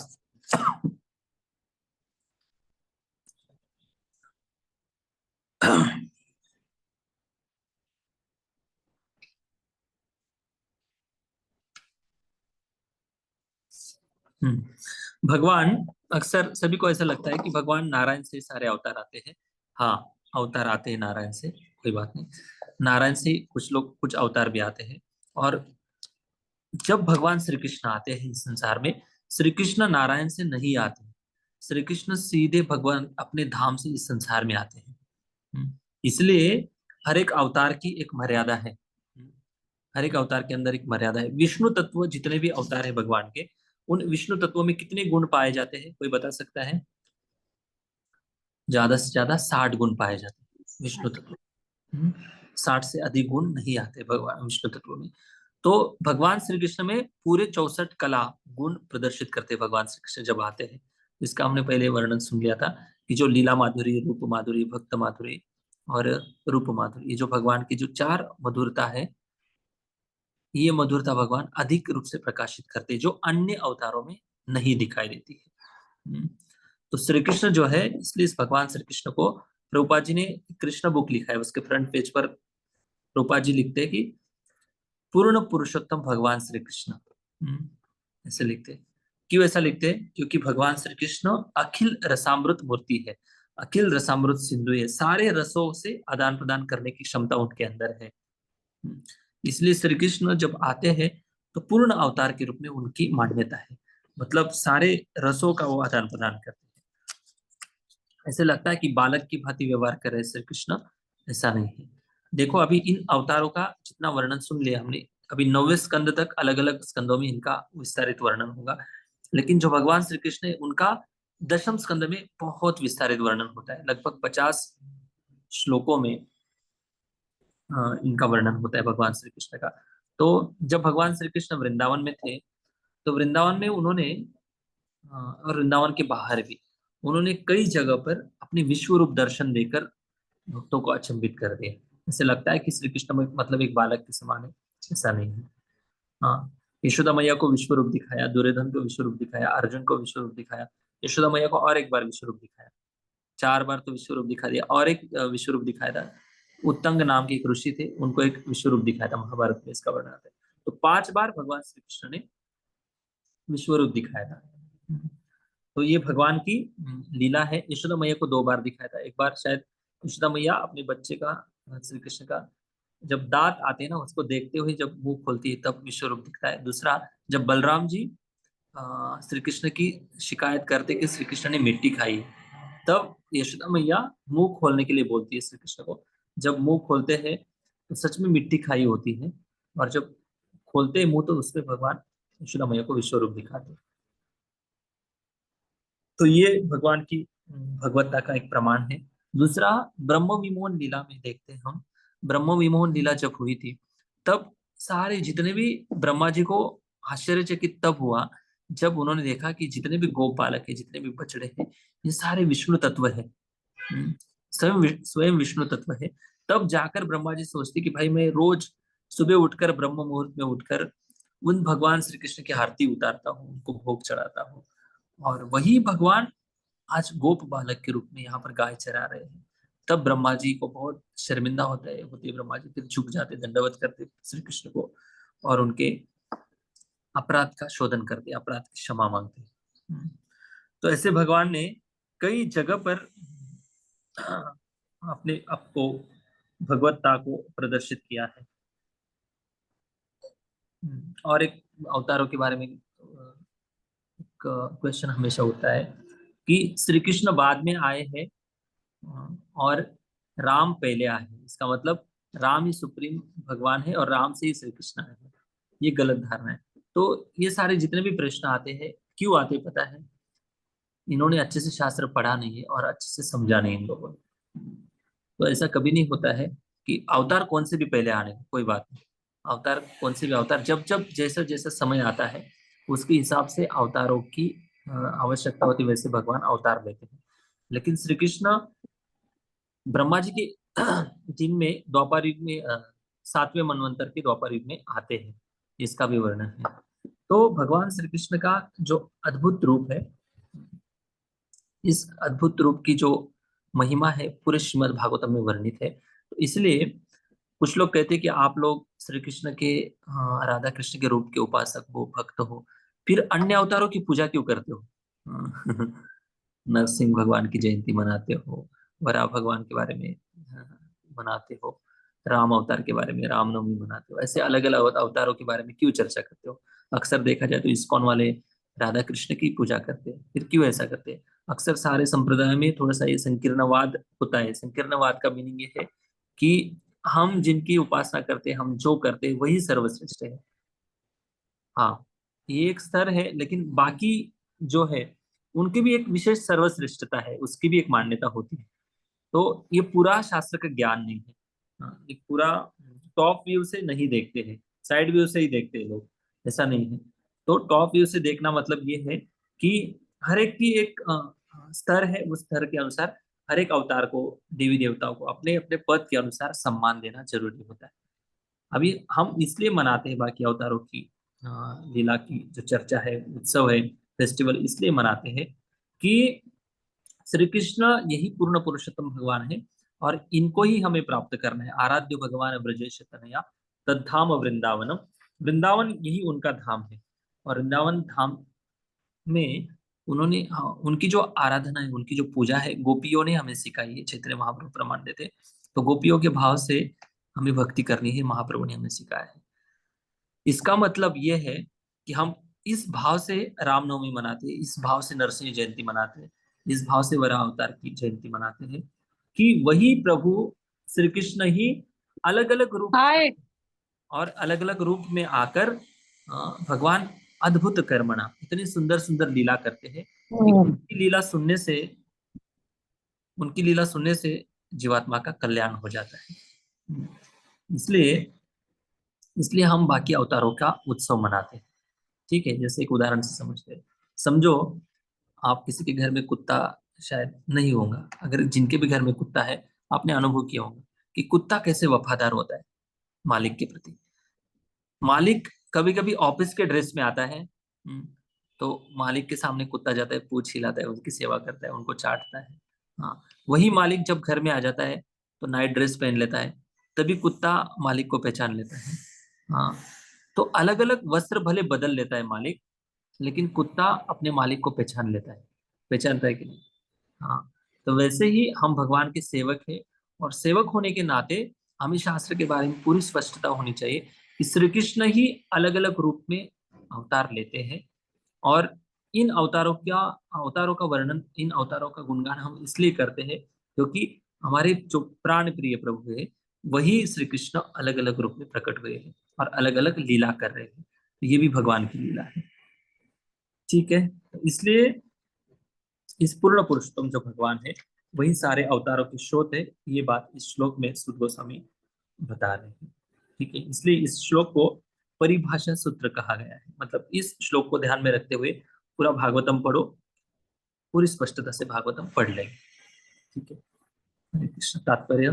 भगवान, अक्सर सभी को ऐसा लगता है कि भगवान नारायण से सारे अवतार आते हैं। हाँ, अवतार आते हैं नारायण से, कोई बात नहीं, नारायण से कुछ लोग कुछ अवतार भी आते हैं। और जब भगवान श्री कृष्ण आते हैं इस संसार में, श्री कृष्ण नारायण से नहीं आते, श्री कृष्ण सीधे भगवान अपने धाम से इस संसार में आते हैं। इसलिए हर एक अवतार की एक मर्यादा है, हर एक अवतार के अंदर एक मर्यादा है। विष्णु तत्व जितने भी अवतार है भगवान के, उन विष्णु तत्वों में कितने गुण पाए जाते हैं, कोई बता सकता है? ज्यादा से ज्यादा 60 गुण पाए जाते हैं विष्णु तत्व। 60 से अधिक गुण नहीं आते भगवान विष्णु तत्व में। तो भगवान श्री कृष्ण में पूरे 64 कला गुण प्रदर्शित करते हैं भगवान श्री कृष्ण जब आते हैं। इसका हमने पहले वर्णन सुन लिया था कि जो लीला माधुरी, रूप माधुरी, भक्त माधुरी और रूप माधुरी, ये जो भगवान की जो 4 मधुरता है, ये मधुरता भगवान अधिक रूप से प्रकाशित करते हैं जो अन्य अवतारों में नहीं दिखाई देती है। तो श्री कृष्ण जो है, इसलिए इस भगवान श्री कृष्ण को प्रभुपाद जी ने कृष्ण बुक लिखा है, उसके फ्रंट पेज पर प्रभुपाद जी लिखते हैं कि पूर्ण पुरुषोत्तम भगवान श्री कृष्ण, ऐसे लिखते हैं। क्यों ऐसा लिखते हैं? क्योंकि भगवान श्री कृष्ण अखिल रसामृत मूर्ति है, अखिल रसामृत सिंधु है, सारे रसों से आदान प्रदान करने की क्षमता उनके अंदर है। इसलिए श्री कृष्ण जब आते हैं तो पूर्ण अवतार के रूप में उनकी मान्यता है, मतलब सारे रसों का वो आदान प्रदान करते हैं। ऐसे लगता है कि बालक की भांति व्यवहार कर रहे श्री कृष्ण, ऐसा नहीं है। देखो अभी इन अवतारों का जितना वर्णन सुन लिया हमने, अभी 9वें स्कंद तक अलग अलग स्कंदों में इनका विस्तारित वर्णन होगा, लेकिन जो भगवान श्री कृष्ण है उनका 10वें स्कंद में बहुत विस्तारित वर्णन होता है। लगभग 50 श्लोकों में इनका वर्णन होता है भगवान श्री कृष्ण का। तो जब भगवान श्री कृष्ण वृंदावन में थे तो वृंदावन में उन्होंने और वृंदावन के बाहर भी उन्होंने कई जगह पर अपने विश्व रूप दर्शन देकर भक्तों को अचंभित कर दिया। ऐसे लगता है कि श्री कृष्ण मतलब एक बालक के समान है, ऐसा नहीं है। हाँ, यशोदा मैया को विश्व रूप दिखाया, दुर्योधन को विश्व रूप दिखाया, अर्जुन को विश्व रूप दिखाया, यशोदा मैया को और एक बार विश्व रूप दिखाया, 4 बार तो विश्व रूप दिखा दिया, और एक विश्व रूप दिखाया था। उत्तंग नाम के एक ऋषि थे, उनको एक विश्व रूप दिखाया था, महाभारत में इसका वर्णन आता है। तो 5 बार भगवान श्री कृष्ण ने विश्व रूप दिखाया था। तो ये भगवान की लीला है। यशोदा मैया को 2 बार दिखाया था, एक बार शायद यशोदा मैया अपने बच्चे का, श्री कृष्ण का, जब दांत आते हैं ना उसको देखते हुए जब मुंह खोलती है तब विश्व रूप दिखता है। दूसरा, जब बलराम जी श्री कृष्ण की शिकायत करते कि श्री कृष्ण ने मिट्टी खाई, तब यशोदा मैया मुंह खोलने के लिए बोलती है श्री कृष्ण को। जब मुंह खोलते हैं तो सच में मिट्टी खाई होती है, और जब खोलते हैं मुंह तो उसमें भगवान यशोदा मैया को विश्व रूप दिखाते हैं। तो ये भगवान की भगवत्ता का एक प्रमाण है। दूसरा, ब्रह्म विमोहन लीला में देखते हैं हम। ब्रह्म विमोहन लीला जब हुई थी तब सारे जितने भी ब्रह्मा जी को आश्चर्यचकित तब हुआ जब उन्होंने देखा कि जितने भी गोप बालक है, जितने भी बछड़े हैं, ये सारे विष्णु तत्व है, स्वयं विष्णु तत्व है। तब जाकर ब्रह्मा जी सोचते कि भाई मैं रोज सुबह उठकर ब्रह्म मुहूर्त में उठकर उन भगवान श्री कृष्ण की आरती उतारता हूँ, उनको भोग चढ़ाता हूँ, और वही भगवान आज गोप बालक के रूप में यहाँ पर गाय चरा रहे हैं। तब ब्रह्मा जी को बहुत शर्मिंदा होते ब्रह्मा जी फिर झुक जाते, दंडवत करते श्री कृष्ण को, और उनके अपराध का शोधन करते, अपराध की क्षमा मांगते। तो ऐसे भगवान ने कई जगह पर अपने आपको भगवत्ता को प्रदर्शित किया है। और एक अवतारों के बारे में एक क्वेश्चन हमेशा होता है कि श्री कृष्ण बाद में आए हैं और राम पहले आए हैं, इसका मतलब राम ही सुप्रीम भगवान है और राम से ही श्री कृष्ण आए हैं, ये गलत धारणा है। तो ये सारे जितने भी प्रश्न आते हैं, क्यों आते पता है? इन्होंने अच्छे से शास्त्र पढ़ा नहीं है और अच्छे से समझा नहीं इन लोगों ने। तो ऐसा कभी नहीं होता है कि अवतार कौन से भी पहले आने, कोई बात नहीं, अवतार कौन से भी अवतार जब जब जैसा जैसा समय आता है उसके हिसाब से अवतारों की आवश्यकता होती है, वैसे भगवान अवतार लेते हैं। लेकिन श्री कृष्ण ब्रह्मा जी के दिन में द्वापर युग में 7वें मनवंतर के द्वापर युग में आते हैं, इसका भी वर्णन है। तो भगवान श्री कृष्ण का जो अद्भुत रूप है, इस अद्भुत रूप की जो महिमा है पूरे श्रीमद् भागवतम में वर्णित है। तो इसलिए कुछ लोग कहते हैं कि आप लोग श्री कृष्ण के, राधा कृष्ण के रूप के उपासक हो, भक्त हो, फिर अन्य अवतारों की पूजा क्यों करते हो? नरसिंह भगवान की जयंती मनाते हो, वराह भगवान के बारे में मनाते हो, राम अवतार के बारे में रामनवमी मनाते हो, ऐसे अलग अलग अवतारों के बारे में क्यों चर्चा करते हो? अक्सर देखा जाए तो इस्कॉन वाले राधा कृष्ण की पूजा करते हैं, फिर क्यों ऐसा करते हैं? अक्सर सारे संप्रदाय में थोड़ा सा ये संकीर्णवाद होता है। संकीर्णवाद का मीनिंग ये है कि हम जिनकी उपासना करते हैं, हम जो करते हैं वही सर्वश्रेष्ठ है। हाँ, ये एक स्तर है, लेकिन बाकी जो है उनकी भी एक विशेष सर्वश्रेष्ठता है, उसकी भी एक मान्यता होती है। तो ये पूरा शास्त्र का ज्ञान नहीं है। हाँ, एक पूरा टॉप व्यू से नहीं देखते हैं साइड व्यू से ही देखते हैं लोग, ऐसा नहीं है। तो टॉप व्यू से देखना मतलब ये है कि हर एक की एक स्तर है, उस स्तर के अनुसार हर एक अवतार को, देवी देवताओं को अपने अपने पद के अनुसार सम्मान देना जरूरी होता है। अभी हम इसलिए मनाते हैं बाकी अवतारों की लीला की जो चर्चा है, उत्सव है, फेस्टिवल इसलिए मनाते हैं कि श्री कृष्ण यही पूर्ण पुरुषोत्तम भगवान है और इनको ही हमें प्राप्त करना है। आराध्य भगवान ब्रजेश तनया तद्धाम वृंदावनम, वृंदावन यही उनका धाम है। और वृंदावन धाम में उन्होंने उनकी जो आराधना है, उनकी जो पूजा है, गोपियों ने हमें सिखाई है। चैतन्य महाप्रभु प्रमाण देते, तो गोपियों के भाव से हमें भक्ति करनी है, महाप्रभु ने हमें सिखाया है। इसका मतलब ये है कि हम इस भाव से रामनवमी मनाते हैं, इस भाव से नरसिंह जयंती मनाते हैं, इस भाव से वराह अवतार की जयंती मनाते हैं कि वही प्रभु श्री कृष्ण ही अलग अलग रूप और अलग अलग रूप में आकर भगवान अद्भुत कर्मणा इतनी सुंदर सुंदर लीला करते हैं कि उनकी लीला सुनने से जीवात्मा का कल्याण हो जाता है। इसलिए इसलिए हम बाकी अवतारों का उत्सव मनाते हैं। ठीक है, जैसे एक उदाहरण से समझते हैं। समझो आप किसी के घर में कुत्ता शायद नहीं होगा, अगर जिनके भी घर में कुत्ता है आपने अनुभव किया होगा कि कुत्ता कैसे वफादार होता है मालिक के प्रति। मालिक कभी कभी ऑफिस के ड्रेस में आता है, तो मालिक के सामने कुत्ता जाता है, पूंछ हिलाता है, उनकी सेवा करता है, उनको चाटता है। हाँ, वही मालिक जब घर में आ जाता है तो नाइट ड्रेस पहन लेता है, तभी कुत्ता मालिक को पहचान लेता है। हाँ, तो अलग अलग वस्त्र भले बदल लेता है मालिक, लेकिन कुत्ता अपने मालिक को पहचान लेता है। पहचानता है कि नहीं? हाँ, तो वैसे ही हम भगवान के सेवक हैं और सेवक होने के नाते हमें शास्त्र के बारे में पूरी स्पष्टता होनी चाहिए कि श्री कृष्ण ही अलग अलग रूप में अवतार लेते हैं। और इन अवतारों का वर्णन, इन अवतारों का गुणगान हम इसलिए करते हैं क्योंकि हमारे जो प्राण प्रिय प्रभु है वही श्री कृष्ण अलग अलग रूप में प्रकट हुए हैं और अलग अलग लीला कर रहे हैं। तो ये भी भगवान की लीला है। ठीक है, तो इसलिए इस पूर्ण पुरुषोत्तम जो भगवान है वही सारे अवतारों के स्रोत है। ये बात इस श्लोक में सुद गोस्वामी बता रहे हैं। ठीक है, इसलिए इस श्लोक को परिभाषा सूत्र कहा गया है। मतलब इस श्लोक को ध्यान में रखते हुए पूरा भागवतम पढ़ो, पूरी स्पष्टता से भागवतम पढ़ लेंगे। ठीक है, हरे कृष्ण। तात्पर्य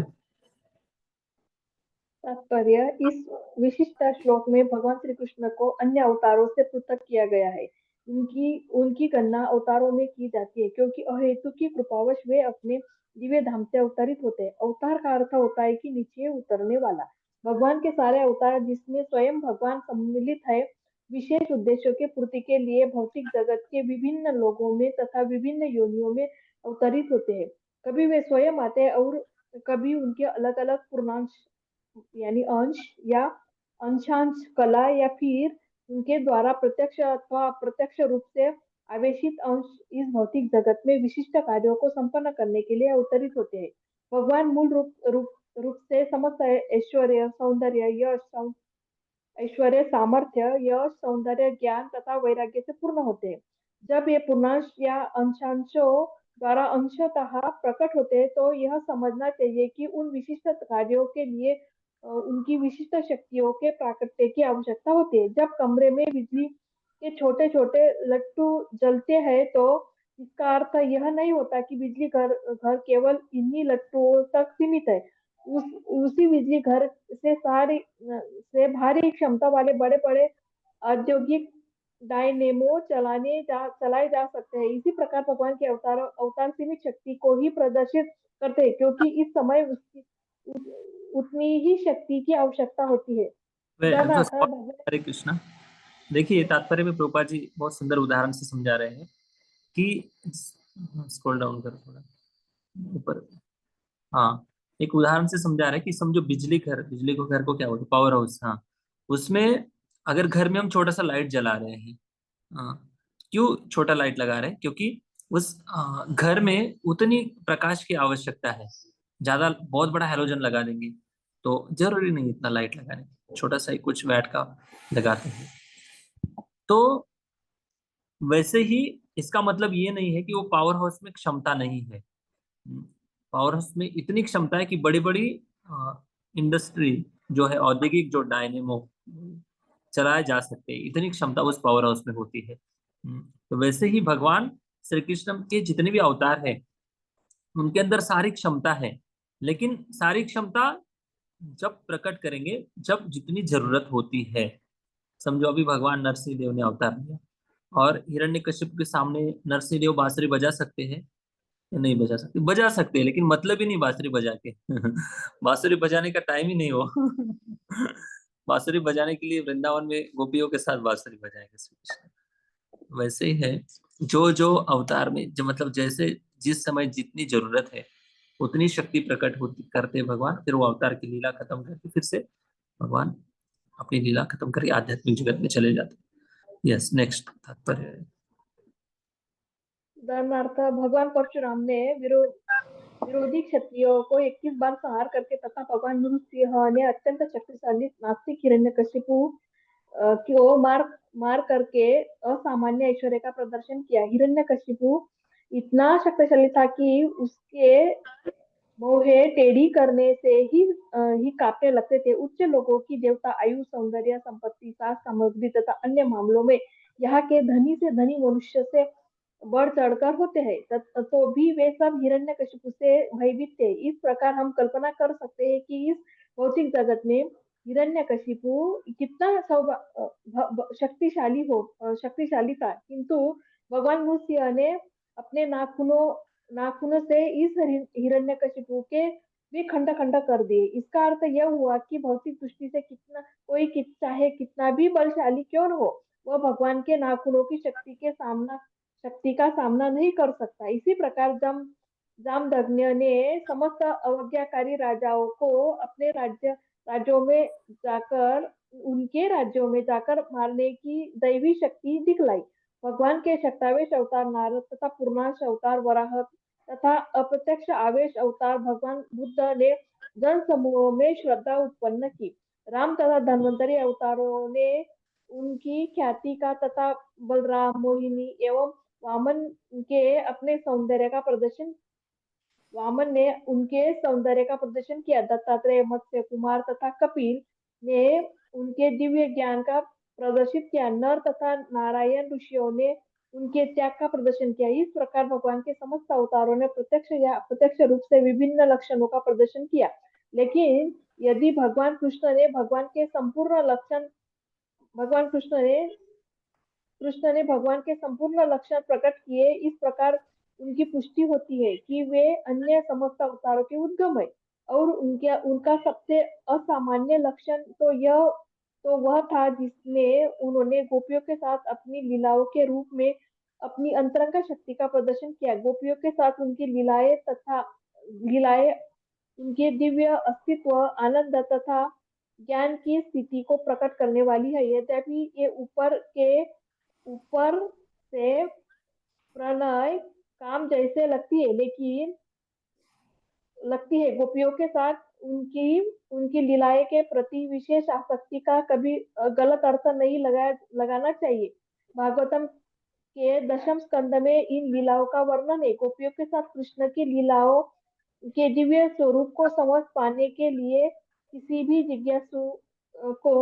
तात्पर्य, इस विशिष्ट श्लोक में भगवान श्री कृष्ण को अन्य अवतारों से पृथक किया गया है। उनकी उनकी गणना अवतारों में की जाती है क्योंकि अहेतु की कृपावश वे अपने दिव्य धाम से अवतरित होते हैं। अवतार का अर्थ होता है कि नीचे उतरने वाला। भगवान के सारे अवतार जिसमें स्वयं भगवान सम्मिलित है, विशेष उद्देश्यों की पूर्ति के लिए भौतिक जगत के विभिन्न लोगों में तथा विभिन्न योनियों में अवतरित होते हैं। कभी वे स्वयं आते हैं और कभी उनके अलग अलग पूर्णांश यानी अंश या अंशांश कला या फिर उनके द्वारा प्रत्यक्ष अथवा अप्रत्यक्ष रूप से आवेशित अंश इस भौतिक जगत में विशिष्ट कार्यों को संपन्न करने के लिए अवतरित होते हैं। भगवान मूल रूप से समस्त ऐश्वर्य, सौंदर्य, यश, ऐश्वर्य, सामर्थ्य, यश, सौंदर्य, ज्ञान तथा वैराग्य से पूर्ण होते हैं। जब ये पूर्णांश या अंशांशों द्वारा अंशतः प्रकट होते हैं तो यह समझना चाहिए कि उन विशिष्ट कार्यों के लिए उनकी विशिष्ट शक्तियों के प्राकट्य की आवश्यकता होती है। जब कमरे में बिजली के छोटे छोटे लट्टू जलते हैं तो इसका अर्थ यह नहीं होता कि बिजली घर घर केवल इन्हीं लट्टुओं तक सीमित है। उसी बिजली घर से भारी क्षमता वाले बड़े बड़े औद्योगिक डायनेमो चलाए जा सकते हैं। इसी प्रकार भगवान के अवतार सीमित शक्ति को ही प्रदर्शित करते हैं क्योंकि इस समय उतनी ही शक्ति की आवश्यकता होती है। उदाहरणार्थ हरे कृष्णा। देखिए, तात्पर्य में प्रभुपाद जी बहुत सुंदर उदाहरण से समझा रहे हैं कि स्क्रॉल डाउन करो थोड़ा ऊपर। हाँ, एक उदाहरण से समझा रहे हैं कि समझो बिजली को घर को क्या बोलते, पावर हाउस। हाँ, उसमें अगर घर में हम छोटा सा लाइट जला रहे हैं, क्यों छोटा लाइट लगा रहे हैं? क्योंकि उस घर में उतनी प्रकाश की आवश्यकता है। ज्यादा बहुत बड़ा हैलोजन लगा देंगे तो जरूरी नहीं इतना लाइट लगाने, छोटा सा ही कुछ वैट का लगाते हैं। तो वैसे ही इसका मतलब ये नहीं है कि वो पावर हाउस में क्षमता नहीं है। पावर हाउस में इतनी क्षमता है कि बड़ी बड़ी इंडस्ट्री जो है, औद्योगिक जो डायनेमो चलाए जा सकते हैं, इतनी क्षमता उस पावर हाउस में होती है। तो वैसे ही भगवान श्री कृष्ण के जितने भी अवतार है उनके अंदर सारी क्षमता है, लेकिन सारी क्षमता जब प्रकट करेंगे जब जितनी जरूरत होती है। समझो अभी भगवान नरसिंह देव ने अवतार लिया और हिरण्यकश्यप के सामने नरसिंह देव बांसुरी बजा सकते हैं या नहीं बजा सकते? बजा सकते हैं, लेकिन मतलब ही नहीं बांसुरी बजा के बांसुरी बजाने का टाइम ही नहीं हो बांसुरी बजाने के लिए वृंदावन में गोपियों के साथ बांसुरी बजाएंगे श्री कृष्ण। वैसे ही है, जो जो अवतार में जो मतलब जैसे जिस समय जितनी जरूरत है उतनी शक्ति प्रकट होती करते भगवान, फिर वो अवतार की लीला खत्म करके फिर से भगवान अपनी लीला खत्म करके आध्यात्मिक जगत में चले जाते हैं। यस, नेक्स्ट तात्पर्य है। उदाहरणार्थ भगवान परशुराम ने विरोधी क्षत्रियों को 21 बार संहार करके तथा भगवान नृसिंह ने अत्यंत शक्तिशाली नास्तिक हिरण्यकशिपु को मार करके असामान्य ऐश्वर्य का प्रदर्शन किया। हिरण्यकशिपु इतना शक्तिशाली था कि उसके मोहे टेढ़ी करने से ही कांपने लगते थे। उच्च लोगों की देवता आयु, सौंदर्य, संपत्ति, साज सामग्री तथा अन्य मामलों में यहाँ के धनी से धनी मनुष्य से बढ़ चढ़कर होते हैं, तो भी वे सब हिरण्यकशिपु से भयभीत थे। इस प्रकार हम कल्पना कर सकते हैं कि इस भौतिक जगत में हिरण्यकशिपु कितना शक्तिशाली था, किंतु भगवान नृसिंह ने अपने नाखूनों से इस हिरण्यकशिपु के भी खंड खंड कर दिए। इसका अर्थ यह हुआ कि भौतिक दृष्टि से चाहे कितना भी बलशाली क्यों न हो, वह भगवान के नाखूनों की शक्ति का सामना नहीं कर सकता। इसी प्रकार जामदग्नि ने समस्त अवज्ञाकारी राजाओं को अपने राज्यों में जाकर मारने की दैवी शक्ति दिखलाई। भगवान के शक्तावेश अवतार नारद तथा पूर्णांश अवतार वराह तथा अप्रत्यक्ष आवेश अवतार भगवान बुद्ध ने जन समूहों में श्रद्धा उत्पन्न की। राम तथा धन्वंतरी अवतारों ने उनकी ख्याति का तथा बलराम, मोहिनी एवं वामन ने उनके सौंदर्य का प्रदर्शन किया। दत्तात्रेय, मत्स्य कुमार तथा कपिल ने उनके दिव्य ज्ञान का प्रदर्शित किया। नर तथा नारायण ऋषियों ने उनके त्याग का प्रदर्शन किया। इस प्रकार भगवान के समस्त अवतारों ने प्रत्यक्ष या अप्रत्यक्ष रूप से विभिन्न लक्षणों का प्रदर्शन किया। लेकिन यदि भगवान कृष्ण ने भगवान के संपूर्ण लक्षण प्रकट किए, इस प्रकार उनकी पुष्टि होती है कि वे अन्य समस्त अवतारों के उद्गम है। और उनका सबसे असामान्य लक्षण तो वह था जिसमें उन्होंने गोपियों के साथ अपनी लीलाओं के रूप में अपनी अंतरंग शक्ति का प्रदर्शन किया। गोपियों के साथ उनकी लीलाएं उनके दिव्य अस्तित्व, आनंद तथा ज्ञान की स्थिति को प्रकट करने वाली है। यद्यपि ये ऊपर से प्रणय काम जैसे लगती है, गोपियों के साथ उनकी लीलाएं के प्रति विशेष आसक्ति का कभी गलत अर्थ नहीं लगाना चाहिए। भागवतम के 10वें स्कंद में इन लीलाओं का वर्णन है। गोपियों के साथ कृष्ण की लीलाओं के दिव्य स्वरूप को समझ पाने के लिए किसी भी जिज्ञासु को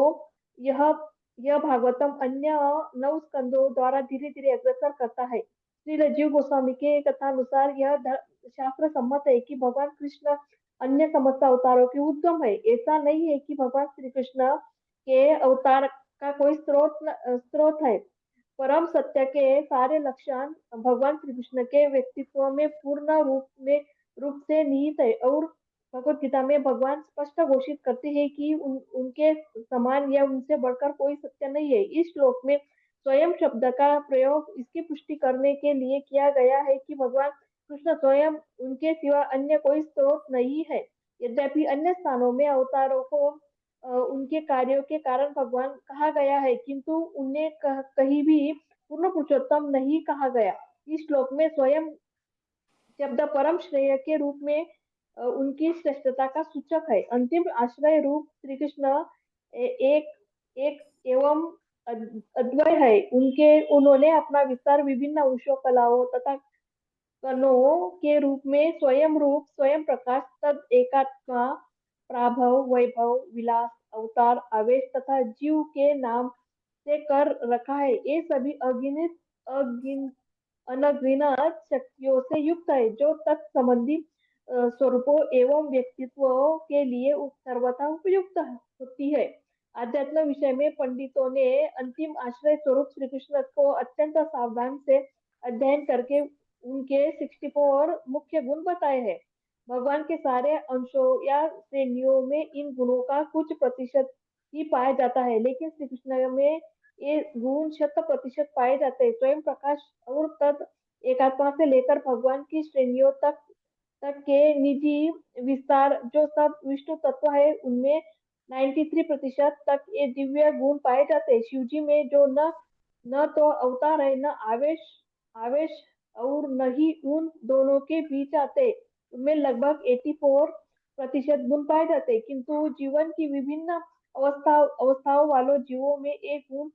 यह भागवतम अन्य 9 स्कंदों द्वारा धीरे धीरे अग्रसर करता है। श्री राजीव गोस्वामी के कथानुसार यह शास्त्र सम्मत है कि भगवान कृष्ण अन्य समस्त अवतारों के उद्गम है। ऐसा नहीं है कि भगवान श्री कृष्ण के अवतार का कोई स्रोत है। परम सत्य के सारे लक्षण भगवान श्री कृष्ण के व्यक्तित्व में पूर्ण रूप से निहित है। और भगवत गीता में भगवान स्पष्ट घोषित करते हैं कि उनके समान या उनसे बढ़कर कोई सत्य नहीं है। इस श्लोक में स्वयं शब्द का प्रयोग इसकी पुष्टि करने के लिए किया गया है कि भगवान कृष्ण स्वयं उनके सिवा अन्य कोई स्रोत नहीं है। यद्यपि अन्य स्थानों में अवतारों को उनके कार्यों के कारण भगवान कहा गया है, किंतु उन्हें कहीं भी पूर्ण पुरुषोत्तम नहीं कहा गया। इस श्लोक में स्वयं शब्द परम श्रेय के रूप में उनकी श्रेष्ठता का सूचक है। अंतिम आश्रय रूप श्री कृष्ण एक एवं अद्वय है। उन्होंने अपना विस्तार विभिन्न अंशों, कलाओं तथा कणों के रूप में स्वयं रूप, स्वयं प्रकाश, तद एकात्मा, प्राभव, वैभव, विलास, अवतार, आवेश तथा जीव के नाम से कर रखा है। ये सभी अनगिनत शक्तियों से युक्त है, जो तत्संबंधी स्वरूपों एवं व्यक्तित्वों के लिए सर्वथा उपयुक्त होती है। आध्यात्म विषय में पंडितों ने अंतिम आश्रय स्वरूप श्री कृष्ण को अत्यंत सावधान से अध्ययन करके उनके 64 मुख्य गुण बताए हैं। भगवान के सारे अंशों या श्रेणियों में इन गुणों का कुछ प्रतिशत ही पाया जाता है, लेकिन श्री कृष्ण में ये गुण 100% पाए जाते हैं। स्वयं प्रकाश और तत् एकात्मा से लेकर भगवान की श्रेणियों तक के निजी विस्तार जो सब विष्णु तत्व है, उनमें 93% तक ये दिव्य गुण पाए जाते हैं। शिव जी में जो न तो अवतार है, न आवेश और न ही उन दोनों के बीच आते, उनमें लगभग 84% गुण पाए जाते हैं। किंतु जीवन की विभिन्न अवस्थाओं वालों जीवों में एक गुण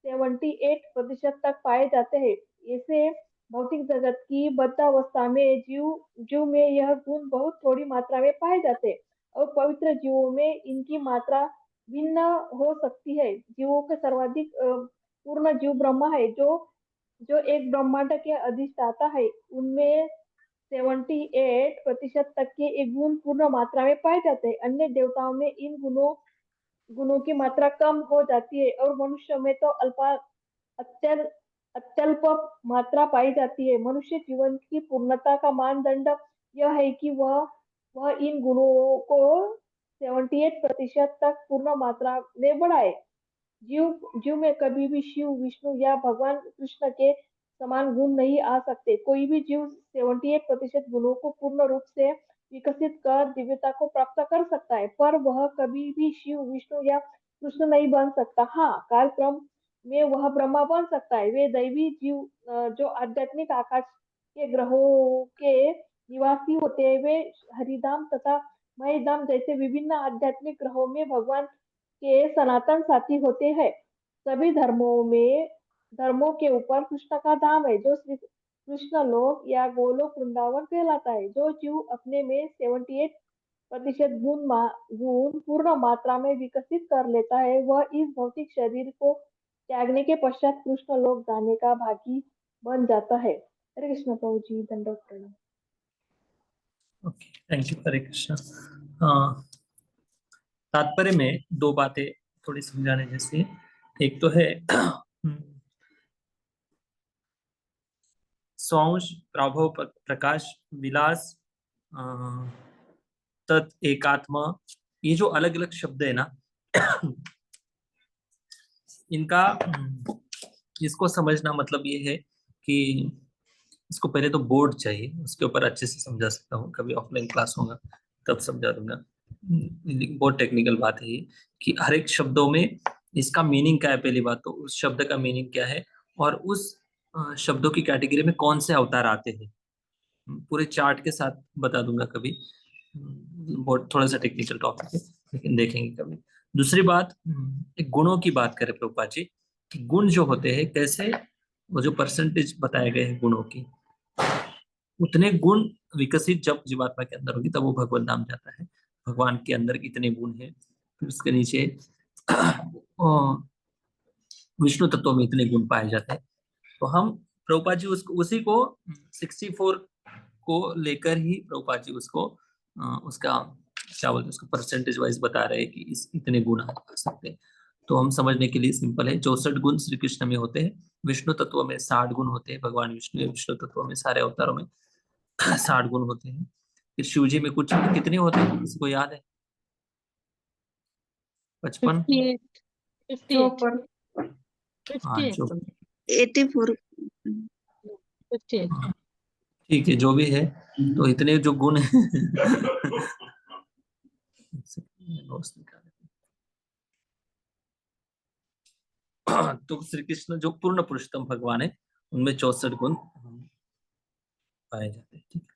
78% तक पाए जाते हैं। ऐसे भौतिक जगत की बद्धावस्था में जीव में यह गुण बहुत थोड़ी मात्रा में पाए जाते हैं, और पवित्र जीवों में इनकी मात्रा भिन्न हो सकती है। जीवों के सर्वाधिक पूर्ण जीव ब्रह्मा है, जो एक ब्रह्मांड के अधिष्ठाता है। उनमें 78% तक के एक गुण पूर्ण मात्रा में पाए जाते हैं। अन्य देवताओं में इन गुणों की मात्रा कम हो जाती है, और मनुष्य में तो अत्यल्प मात्रा पाई जाती है। मनुष्य जीवन की पूर्णता का मानदंड यह है कि वह इन गुणों को 78% तक पूर्ण मात्रा में बढ़ाए। जीव में कभी भी शिव, विष्णु या भगवान कृष्ण के समान गुण नहीं आ सकते। कोई भी जीव 78% गुणों को पूर्ण रूप से विकसित कर दिव्यता को प्राप्त कर सकता है, पर वह कभी भी शिव, विष्णु या कृष्ण नहीं बन सकता। हाँ, कालक्रम में वह ब्रह्मा बन सकता है। वे दैवी जीव जो आध्यात्मिक आकाश के ग्रहों के निवासी होते हैं, वे हरिधाम तथा महीधाम जैसे विभिन्न आध्यात्मिक ग्रहों में भगवान के सनातन साथी होते हैं। सभी धर्मों के ऊपर कृष्ण का धाम है, जो श्री कृष्ण लोक या गोलोक वृंदावन कहलाता है। जो जीव अपने में 78% गुण पूर्ण मात्रा में विकसित कर लेता है, वह इस भौतिक शरीर को त्यागने के पश्चात कृष्ण लोक जाने का भागी बन जाता है। हरे कृष्ण प्रभु जी, दंडवत प्रणाम। Okay, thank you. Hare Krishna. तात्पर्य में दो बातें थोड़ी समझाने जैसी। एक तो है स्वांश, प्राभव, प्रकाश, विलास, तत्, एकात्मा, ये जो अलग अलग शब्द है ना, इनका इसको समझना मतलब ये है कि इसको पहले तो बोर्ड चाहिए, उसके ऊपर अच्छे से समझा सकता हूँ। कभी ऑफलाइन क्लास होगा तब समझा दूंगा। बहुत टेक्निकल बात है ये कि हर एक शब्दों में इसका मीनिंग क्या है। पहली बात तो उस शब्द का मीनिंग क्या है, और उस शब्दों की कैटेगरी में कौन से अवतार आते हैं, पूरे चार्ट के साथ बता दूंगा कभी। बहुत थोड़ा सा टेक्निकल टॉपिक है, लेकिन देखेंगे कभी। दूसरी बात, एक गुणों की बात करें प्रभुपाद जी, कि गुण जो होते हैं कैसे, वो जो परसेंटेज बताए गए हैं गुणों की, उतने गुण विकसित जब जीवात्मा के अंदर होगी तब वो भगवान धाम जाता है। भगवान के अंदर इतने गुण हैं, फिर उसके नीचे विष्णु तत्व में इतने गुण पाए जाते हैं। तो हम प्रभुपाद जी उसी को 64 को लेकर ही प्रभुपाद जी उसको उसका क्या बोलते हैं, उसको परसेंटेज वाइज बता रहे हैं कि इस इतने गुण आ सकते हैं। तो हम समझने के लिए सिंपल है, 64 गुण श्री कृष्ण में होते हैं, विष्णु तत्व में 60 गुण होते हैं। भगवान विष्णु विष्णु तत्व में सारे अवतारों में 60 गुण होते हैं। फिर शिव जी में कुछ कितने होते हैं, किसी को याद है? 55, 54, हाँ 84, 58। ठीक है, जो भी है। तो इतने जो गुण है तो श्री कृष्ण जो पूर्ण पुरुषोत्तम भगवान है, उनमें 64 गुण पाए जाते हैं। ठीक है,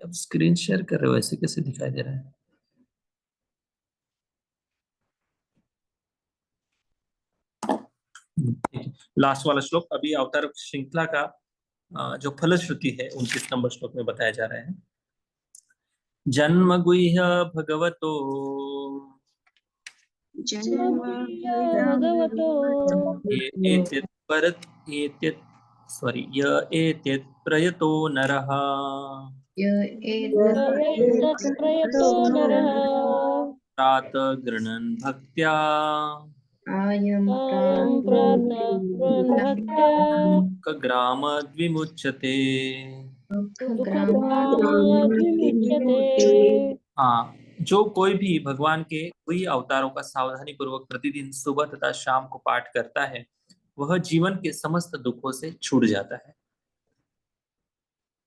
अब स्क्रीन शेयर कर रहे हो, ऐसे कैसे दिखाई दे रहा है? लास्ट वाला श्लोक अभी अवतार श्रृंखला का जो फलश्रुति है 29 नंबर श्लोक में बताया जा रहा है। जन्म गुह्य भगवतो जन्म भगवतो ये एतत् परत एतत् सॉरी य एतत् प्रयतो नरः प्रयतो नरः प्रातः गृह्णन् भक्त्या तां प्रातः भक्त्या ग्रामद्विमुच्यते। दुःखग्रामाद् विमुच्यते। हाँ, जो कोई भी भगवान के कोई अवतारों का सावधानी पूर्वक प्रतिदिन सुबह तथा शाम को पाठ करता है वह जीवन के समस्त दुखों से छूट जाता है।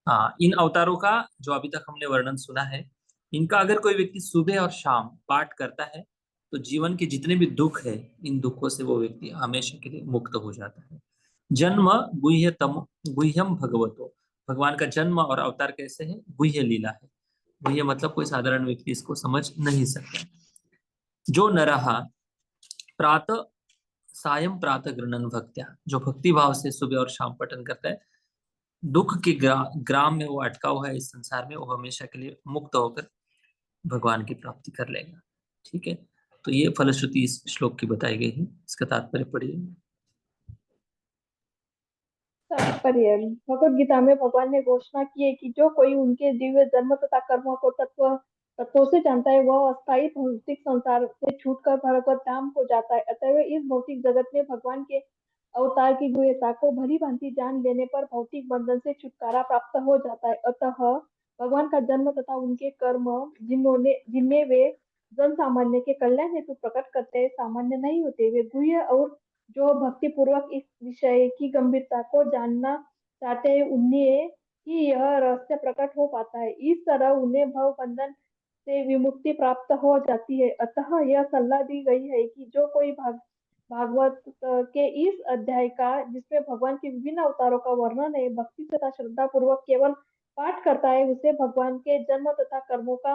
हाँ, इन अवतारों का जो अभी तक हमने वर्णन सुना है, इनका अगर कोई व्यक्ति सुबह और शाम पाठ करता है तो जीवन के जितने भी दुख है इन दुखों से वो व्यक्ति हमेशा के लिए मुक्त हो जाता है। जन्म गुह्यतम गुह्यम भगवतो, भगवान का जन्म और अवतार कैसे है? गुह्य लीला है। गुह्य मतलब कोई साधारण व्यक्ति इसको समझ नहीं सकता। जो नरहा प्रातः सायं प्रातः गृह्णन् भक्त्या, जो भक्ति भाव से सुबह और शाम पठन करता है, दुख के ग्राम में वो अटका हुआ है इस संसार में, वो हमेशा के लिए मुक्त होकर भगवान की प्राप्ति कर लेगा। ठीक है, तो ये फलश्रुति इस श्लोक की बताई गई है। इसका तात्पर्य पढ़िए। तात्पर्य भगवत गीता में भगवान ने घोषणा की है कि जो कोई उनके दिव्य जन्म तथा कर्मों को तत्वों से जानता है वह अस्थायी भौतिक संसार से छूटकर भगवत धाम को जाता है। अतः इस भौतिक जगत में भगवान के अवतार की गुह्यता को भली भांति जान लेने पर भौतिक बंधन से छुटकारा प्राप्त हो जाता है। अतः भगवान का जन्म तथा उनके कर्म जिनमें वे जन सामान्य के कल्याण हेतु प्रकट करते हैं सामान्य नहीं होते, वे गुह्य और जो भक्ति पूर्वक इस विषय की गंभीरता को जानना चाहते हैं उन्हें ही यह रहस्य प्रकट हो पाता है। इस तरह उन्हें भव बंधन से विमुक्ति प्राप्त हो जाती है। अतः यह सलाह दी गई है कि जो कोई भागवत के इस अध्याय का जिसमें भगवान के विभिन्न अवतारों का वर्णन है भक्ति तथा श्रद्धा पूर्वक केवल पाठ करता है उसे भगवान के जन्म तथा कर्मों का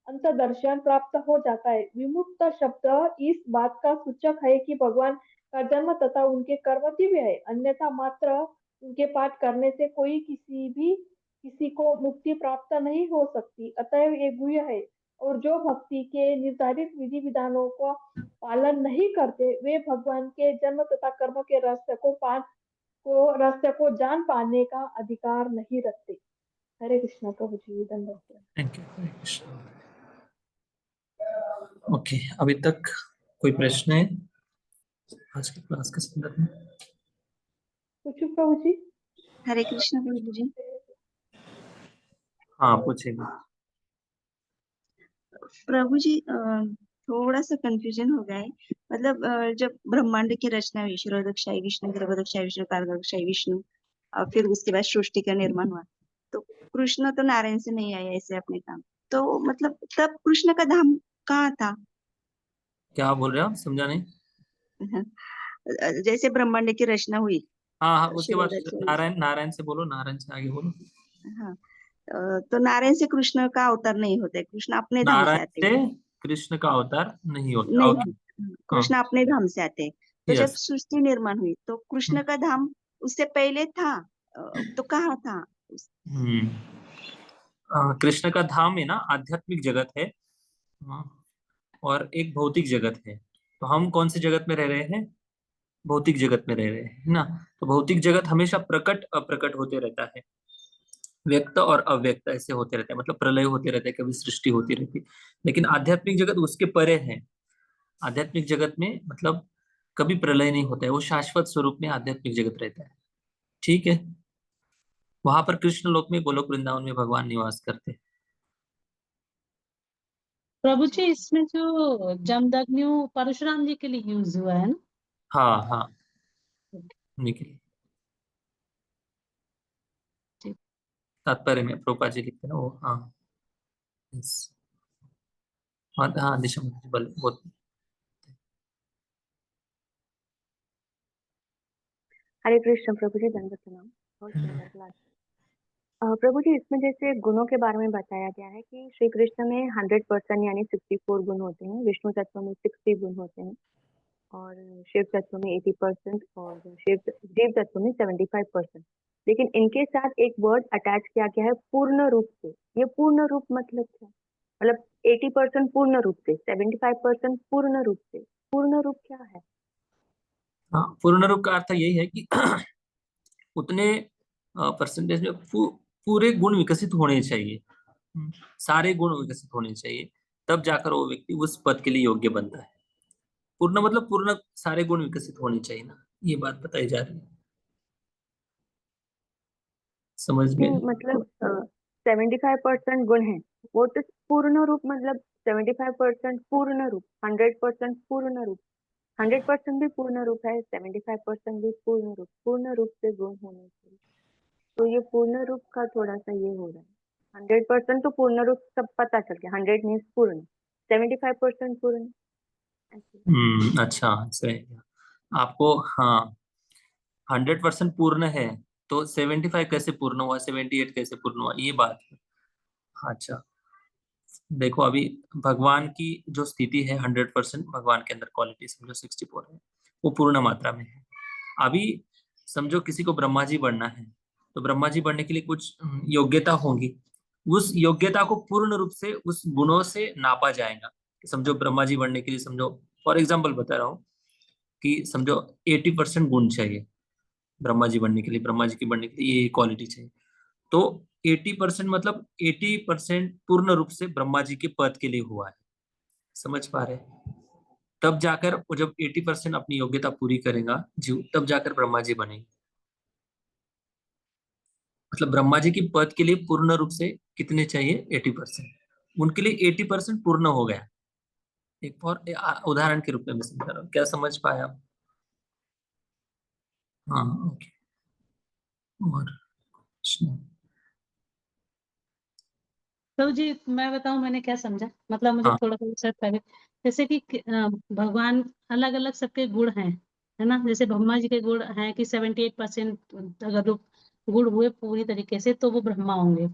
अंतर्दर्शन प्राप्त हो जाता है। विमुक्त शब्द इस बात का सूचक है कि भगवान का जन्म तथा उनके कर्म दिव्य है, अन्यथा मात्र उनके पाठ करने से किसी को मुक्ति प्राप्त नहीं हो सकती। अतएव ये गुह्य है और जो भक्ति के निर्धारित विधि विधानों का पालन नहीं करते वे भगवान के जन्म तथा कर्म के रहस्य को जान पाने का अधिकार नहीं रखते। हरे कृष्णा प्रभु जी, धन्यवाद। Thank you. Hare Krishna. Okay, अभी तक कोई प्रश्न है आज की क्लास के संदर्भ में? पूछू प्रभु जी? हरे कृष्ण प्रभु जी। हाँ, पूछेंगे। प्रभु जी थोड़ा सा कंफ्यूजन हो गया है। मतलब जब ब्रह्मांड की रचना हुई, शीरोदक्षाई विष्णु, गर्भदक्षाई विष्णु, कारदक्षाई विष्णु, और फिर उसके बाद सृष्टि का निर्माण हुआ, तो कृष्ण तो नारायण से नहीं आया ऐसे अपने काम, तो मतलब तब कृष्ण का धाम कहाँ था? क्या बोल रहे हो आप? समझा नहीं। जैसे ब्रह्मांड की रचना हुई, हाँ हाँ, उसके बाद शीरोदक्षाई, नारायण, नारायण से बोलो, नारायण से आगे बोलो। हाँ, तो नारायण से कृष्ण का अवतार नहीं होता है, कृष्ण अपने धाम से नारायण आते से हैं। कृष्ण का अवतार नहीं होता। नहीं, ओके। हाँ, कृष्ण अपने धाम से आते हैं। तो जब यस। सृष्टि निर्माण हुई तो कृष्ण का धाम उससे पहले था, तो कहाँ था? हम्म कृष्ण का धाम है ना, आध्यात्मिक जगत है। हाँ, और एक भौतिक जगत है। तो हम कौन से जगत में रह रहे हैं? भौतिक जगत में रह रहे हैं, है ना। तो भौतिक जगत हमेशा प्रकट अप्रकट होते रहता है, व्यक्त और अव्यक्त ऐसे होते रहते हैं, मतलब प्रलय होते रहते हैं, कभी सृष्टि होती रहती है। लेकिन आध्यात्मिक जगत उसके परे है। आध्यात्मिक जगत में मतलब कभी प्रलय नहीं होता है, वो शाश्वत स्वरूप में आध्यात्मिक जगत रहता है। ठीक है, वहां पर कृष्ण लोक में, गोलोक वृंदावन में भगवान निवास करते हैं। प्रभु जी इसमें जो जमदग्नि परशुराम जी के लिए यूज हुआ है ना? हाँ हाँ, निकली ठीक। तात्पर्य में प्रोपा जी लिखते हैं ना वो। हाँ, yes। और हाँ, दिशा बल बहुत। हरे कृष्ण प्रभु जी, दंडवत प्रणाम। बहुत सुंदर क्लास। प्रभु जी, इसमें जैसे गुणों के बारे में बताया गया है कि श्री कृष्ण में 100% यानी 64 गुण होते हैं, विष्णु तत्व में 60 गुण होते हैं, और शिव तत्व में 80% और जीव तत्व में 75%। लेकिन इनके साथ एक वर्ड अटैच किया गया है पूर्ण रूप से। ये पूर्ण रूप मतलब क्या? मतलब 80% पूर्ण रूप से, 75% पूर्ण रूप से। पूर्ण रूप क्या है? हाँ, पूर्ण रूप का अर्थ यही है कि उतने परसेंटेज में पूरे गुण विकसित होने चाहिए। सारे गुण विकसित होने चाहिए, तब जाकर वो व्यक्ति उस पद के लिए योग्य बनता है। पूर्ण मतलब पूर्ण सारे गुण विकसित होने चाहिए ना, ये बात बताई जा रही है। समझ में? मतलब 75% गुण है, वो तो पूर्ण रूप मतलब 75% पूर्ण रूप, 100% पूर्ण रूप, 100% भी पूर्ण रूप है, 75% भी पूर्ण रूप, पूर्ण रूप से गुण होने चाहिए। तो ये पूर्ण रूप का थोड़ा सा ये हो रहा है। 100% तो पूर्ण रूप सब पता चल गया, 100 मीन्स पूर्ण, 75% पूर्ण ऐसे। अच्छा, सही है। आपको, हाँ, 100% पूर्ण है, तो 75 कैसे पूर्ण हुआ, 78 कैसे पूर्ण हुआ, ये बात है। अच्छा, देखो अभी भगवान की जो स्थिति है 100%, भगवान के अंदर क्वालिटी समझो 64 है, वो पूर्ण मात्रा में है। अभी समझो किसी को ब्रह्मा जी बनना है, तो ब्रह्मा जी बनने के लिए कुछ योग्यता होगी। उस योग्यता को पूर्ण रूप से उस गुणों से नापा जाएगा। समझो ब्रह्मा जी बनने के लिए, समझो फॉर एग्जाम्पल बता रहा हूँ कि समझो 80% गुण चाहिए ब्रह्मा जी बनने के लिए, ब्रह्मा जी की बनने के लिए ये क्वालिटी चाहिए। तो 80% मतलब 80% पूर्ण रूप से ब्रह्मा जी के पद के लिए हुआ है। समझ पा रहे हैं? तब जाकर वो जब 80% अपनी योग्यता पूरी करेगा जीव, तब जाकर ब्रह्मा जी बनेंगे। मतलब ब्रह्मा जी की पद के लिए पूर्ण रूप से कितने चाहिए? 80%। उनके लिए 80% पूर्ण हो गया। एक और उदाहरण के रूप में मैं समझा रहा हूँ, क्या समझ पाया आप? हाँ, ओके। और प्रश्न? तो जी मैं बताऊं मैंने क्या समझा, मतलब मुझे हाँ, थोड़ा सा रिसर्च पहले, जैसे कि भगवान अलग अलग सबके गुण हैं, है ना। जैसे ब्रह्मा जी के गुण हैं कि 78% अगर वो गुण हुए पूरी तरीके से तो वो ब्रह्मा होंगे,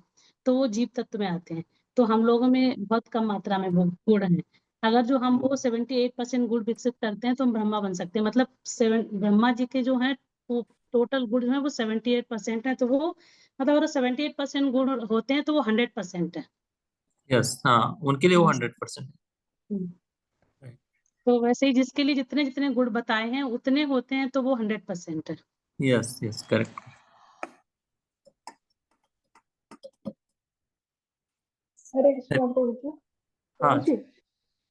तो वो जीव तत्व में आते हैं। तो हम लोगों में बहुत कम मात्रा में वो गुण हैं। अगर जो हम वो 78% गुण विकसित करते हैं तो हम ब्रह्मा बन सकते हैं। मतलब ब्रह्मा जी के जो है वो टोटल गुण जो है वो 78% है, तो वो मतलब अगर 78% गुण होते हैं तो वो 100% है। यस, हाँ, उनके लिए वो 100% हम्म। है। तो वैसे ही जिसके लिए जितने जितने गुण बताए हैं उतने होते हैं तो वो 100% है। Yes yes, correct. Hare Krishna प्रभु जी। प्रभु हाँ जी, जी।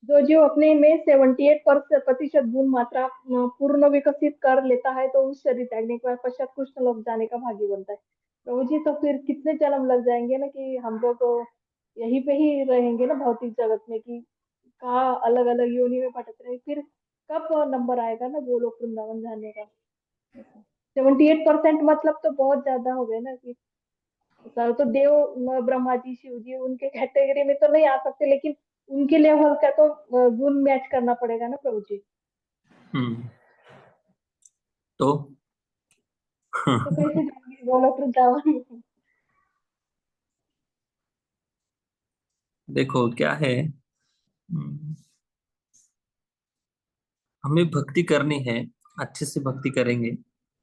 जो जो अपने में 78% गुण मात्रा पूर्ण विकसित कर लेता है तो उस शरीर त्यागने के बाद पश्चात कृष्ण लोक जाने का भागी बनता है। प्रभु जी, तो फिर कितने जन्म लग जाएंगे ना कि हम लोग यहीं पे ही रहेंगे ना भौतिक जगत में, कि कहाँ अलग अलग योनि में भटक रहे हैं। फिर कब नंबर आएगा ना गोलोक वृंदावन जाने का? 78% मतलब तो बहुत ज्यादा हो गए ना, कि सर तो देव ब्रह्मा जी शिव जी उनके कैटेगरी में तो नहीं आ सकते, लेकिन उनके लेवल का तो गुण मैच करना पड़ेगा ना प्रभु जी। हम्म। तो तो कैसे जाएंगे गोलोक वृंदावन? देखो क्या है, हमें भक्ति करनी है, अच्छे से भक्ति करेंगे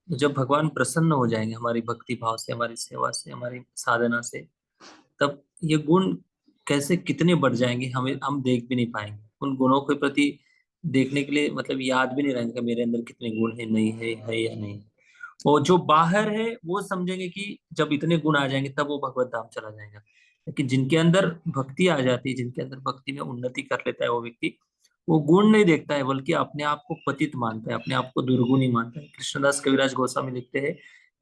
तो जब भगवान प्रसन्न हो जाएंगे हमारी भक्ति भाव से, हमारी सेवा से, हमारी साधना से, तब ये गुण कैसे कितने बढ़ जाएंगे हमें हम देख भी नहीं पाएंगे। उन गुणों के प्रति देखने के लिए मतलब याद भी नहीं रहेगा कि मेरे अंदर कितने गुण है या नहीं। और जो बाहर है वो समझेंगे कि जब इतने गुण आ जाएंगे तब वो भगवत धाम चला जाएगा। लेकिन जिनके अंदर भक्ति आ जाती है, जिनके अंदर भक्ति में उन्नति कर लेता है वो व्यक्ति, वो गुण नहीं देखता है बल्कि अपने आप को पतित मानता है, अपने आप को दुर्गुणी मानता है। कृष्णदास कविराज गोस्वामी लिखते हैं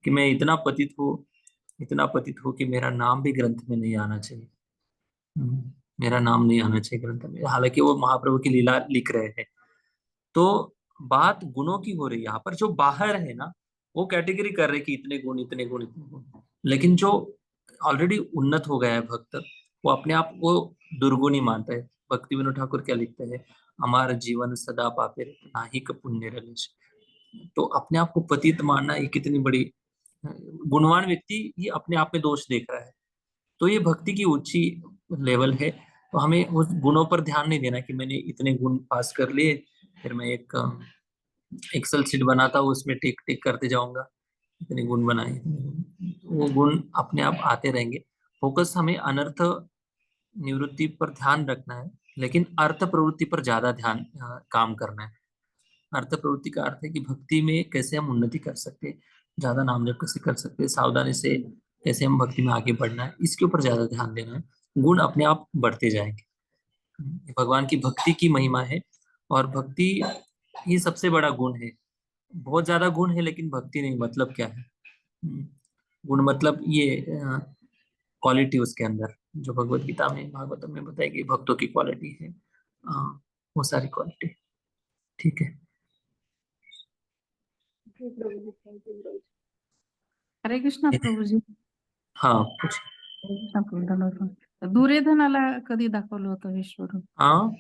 कि मैं इतना पतित हूँ, इतना पतित हूँ कि मेरा नाम भी ग्रंथ में नहीं आना चाहिए। मेरा नाम नहीं आना चाहिए ग्रंथ में, हालांकि वो महाप्रभु की लीला लिख रहे हैं। तो बात गुणों की हो रही है यहाँ पर। जो बाहर है ना वो कैटेगरी कर रहे कि इतने गुण इतने गुण इतने गुण, लेकिन जो ऑलरेडी उन्नत हो गया है भक्त, वो अपने आप को दुर्गुणी मानता है। भक्ति विनोद ठाकुर क्या लिखते हैं, हमारा जीवन सदा पापे नाहिक पुण्य रलेश। तो अपने आप को पतित मानना ये कितनी बड़ी, गुणवान व्यक्ति ये अपने आप में दोष देख रहा है। तो ये भक्ति की ऊंची लेवल है। तो हमें उस गुणों पर ध्यान नहीं देना कि मैंने इतने गुण पास कर लिए, फिर मैं एक एक्सेल शीट बनाता हूँ उसमें टिक टिक करते जाऊंगा, इतने गुण बनाए इतने गुण। वो गुण अपने आप आते रहेंगे। फोकस हमें अनर्थ निवृत्ति पर ध्यान रखना है, लेकिन अर्थ प्रवृत्ति पर ज्यादा ध्यान काम करना है। अर्थ प्रवृत्ति का अर्थ है कि भक्ति में कैसे हम उन्नति कर सकते हैं, ज्यादा नाम जप कैसे कर सकते हैं, सावधानी से कैसे हम भक्ति में आगे बढ़ना है, इसके ऊपर ज्यादा ध्यान देना है। गुण अपने आप बढ़ते जाएंगे। भगवान की भक्ति की महिमा है, और भक्ति ही सबसे बड़ा गुण है। बहुत ज्यादा गुण है लेकिन भक्ति नहीं, मतलब क्या है? गुण मतलब ये क्वालिटी उसके अंदर, जो भगवत गीता में भागवतम में बताई गई भक्तों की क्वालिटी है, वो सारी क्वालिटी। ठीक है। जी प्रभु जी, थैंक यू प्रभु जी। हरे कृष्णा प्रभू जी. हाँ कुछ हरे कृष्णा प्रभू, धन्यवाद. दुर्योधनाला कधी दाखवलं होतं विश्वरूप? हाँ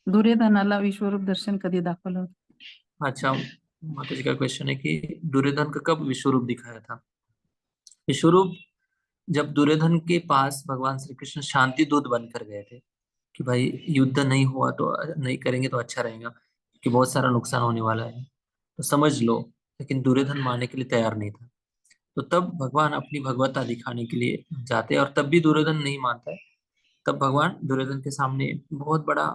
दुर्योधनाला विश्वरूप दर्शन कधी दाखवलं होतं? अच्छा, माता जी का क्वेश्चन है कि दुर्योधन का कब विश्वरूप दिखाया था? विश्वरूप जब दुर्योधन के पास भगवान श्री कृष्ण शांति दूत बनकर गए थे कि भाई युद्ध नहीं हुआ तो नहीं करेंगे तो अच्छा रहेगा, कि बहुत सारा नुकसान होने वाला है, तो समझ लो। लेकिन दुर्योधन मानने के लिए तैयार नहीं था। तो तब भगवान अपनी भगवत्ता दिखाने के लिए जाते हैं, और तब भी दुर्योधन नहीं मानता है। तब भगवान दुर्योधन के सामने बहुत बड़ा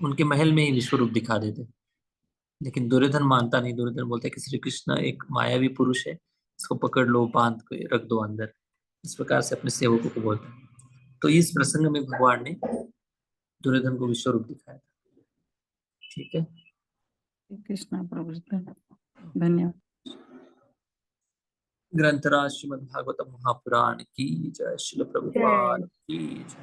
उनके महल में ही विश्वरूप दिखा देते। लेकिन दुर्योधन मानता नहीं। दुर्योधन बोलता है कि श्री कृष्ण एक मायावी पुरुष है, इसको पकड़ लो, बांध के रख दो अंदर। इस प्रकार से अपने सेवकों को बोलता है। तो इस प्रसंग में भगवान ने दुर्योधन को विश्वरूप दिखाया था। ठीक है। हरे कृष्णा प्रभू जी, धन्यवाद. ग्रंथराज श्रीमद् भागवत महापुराण की जय। श्रील प्रभुपाद की जय।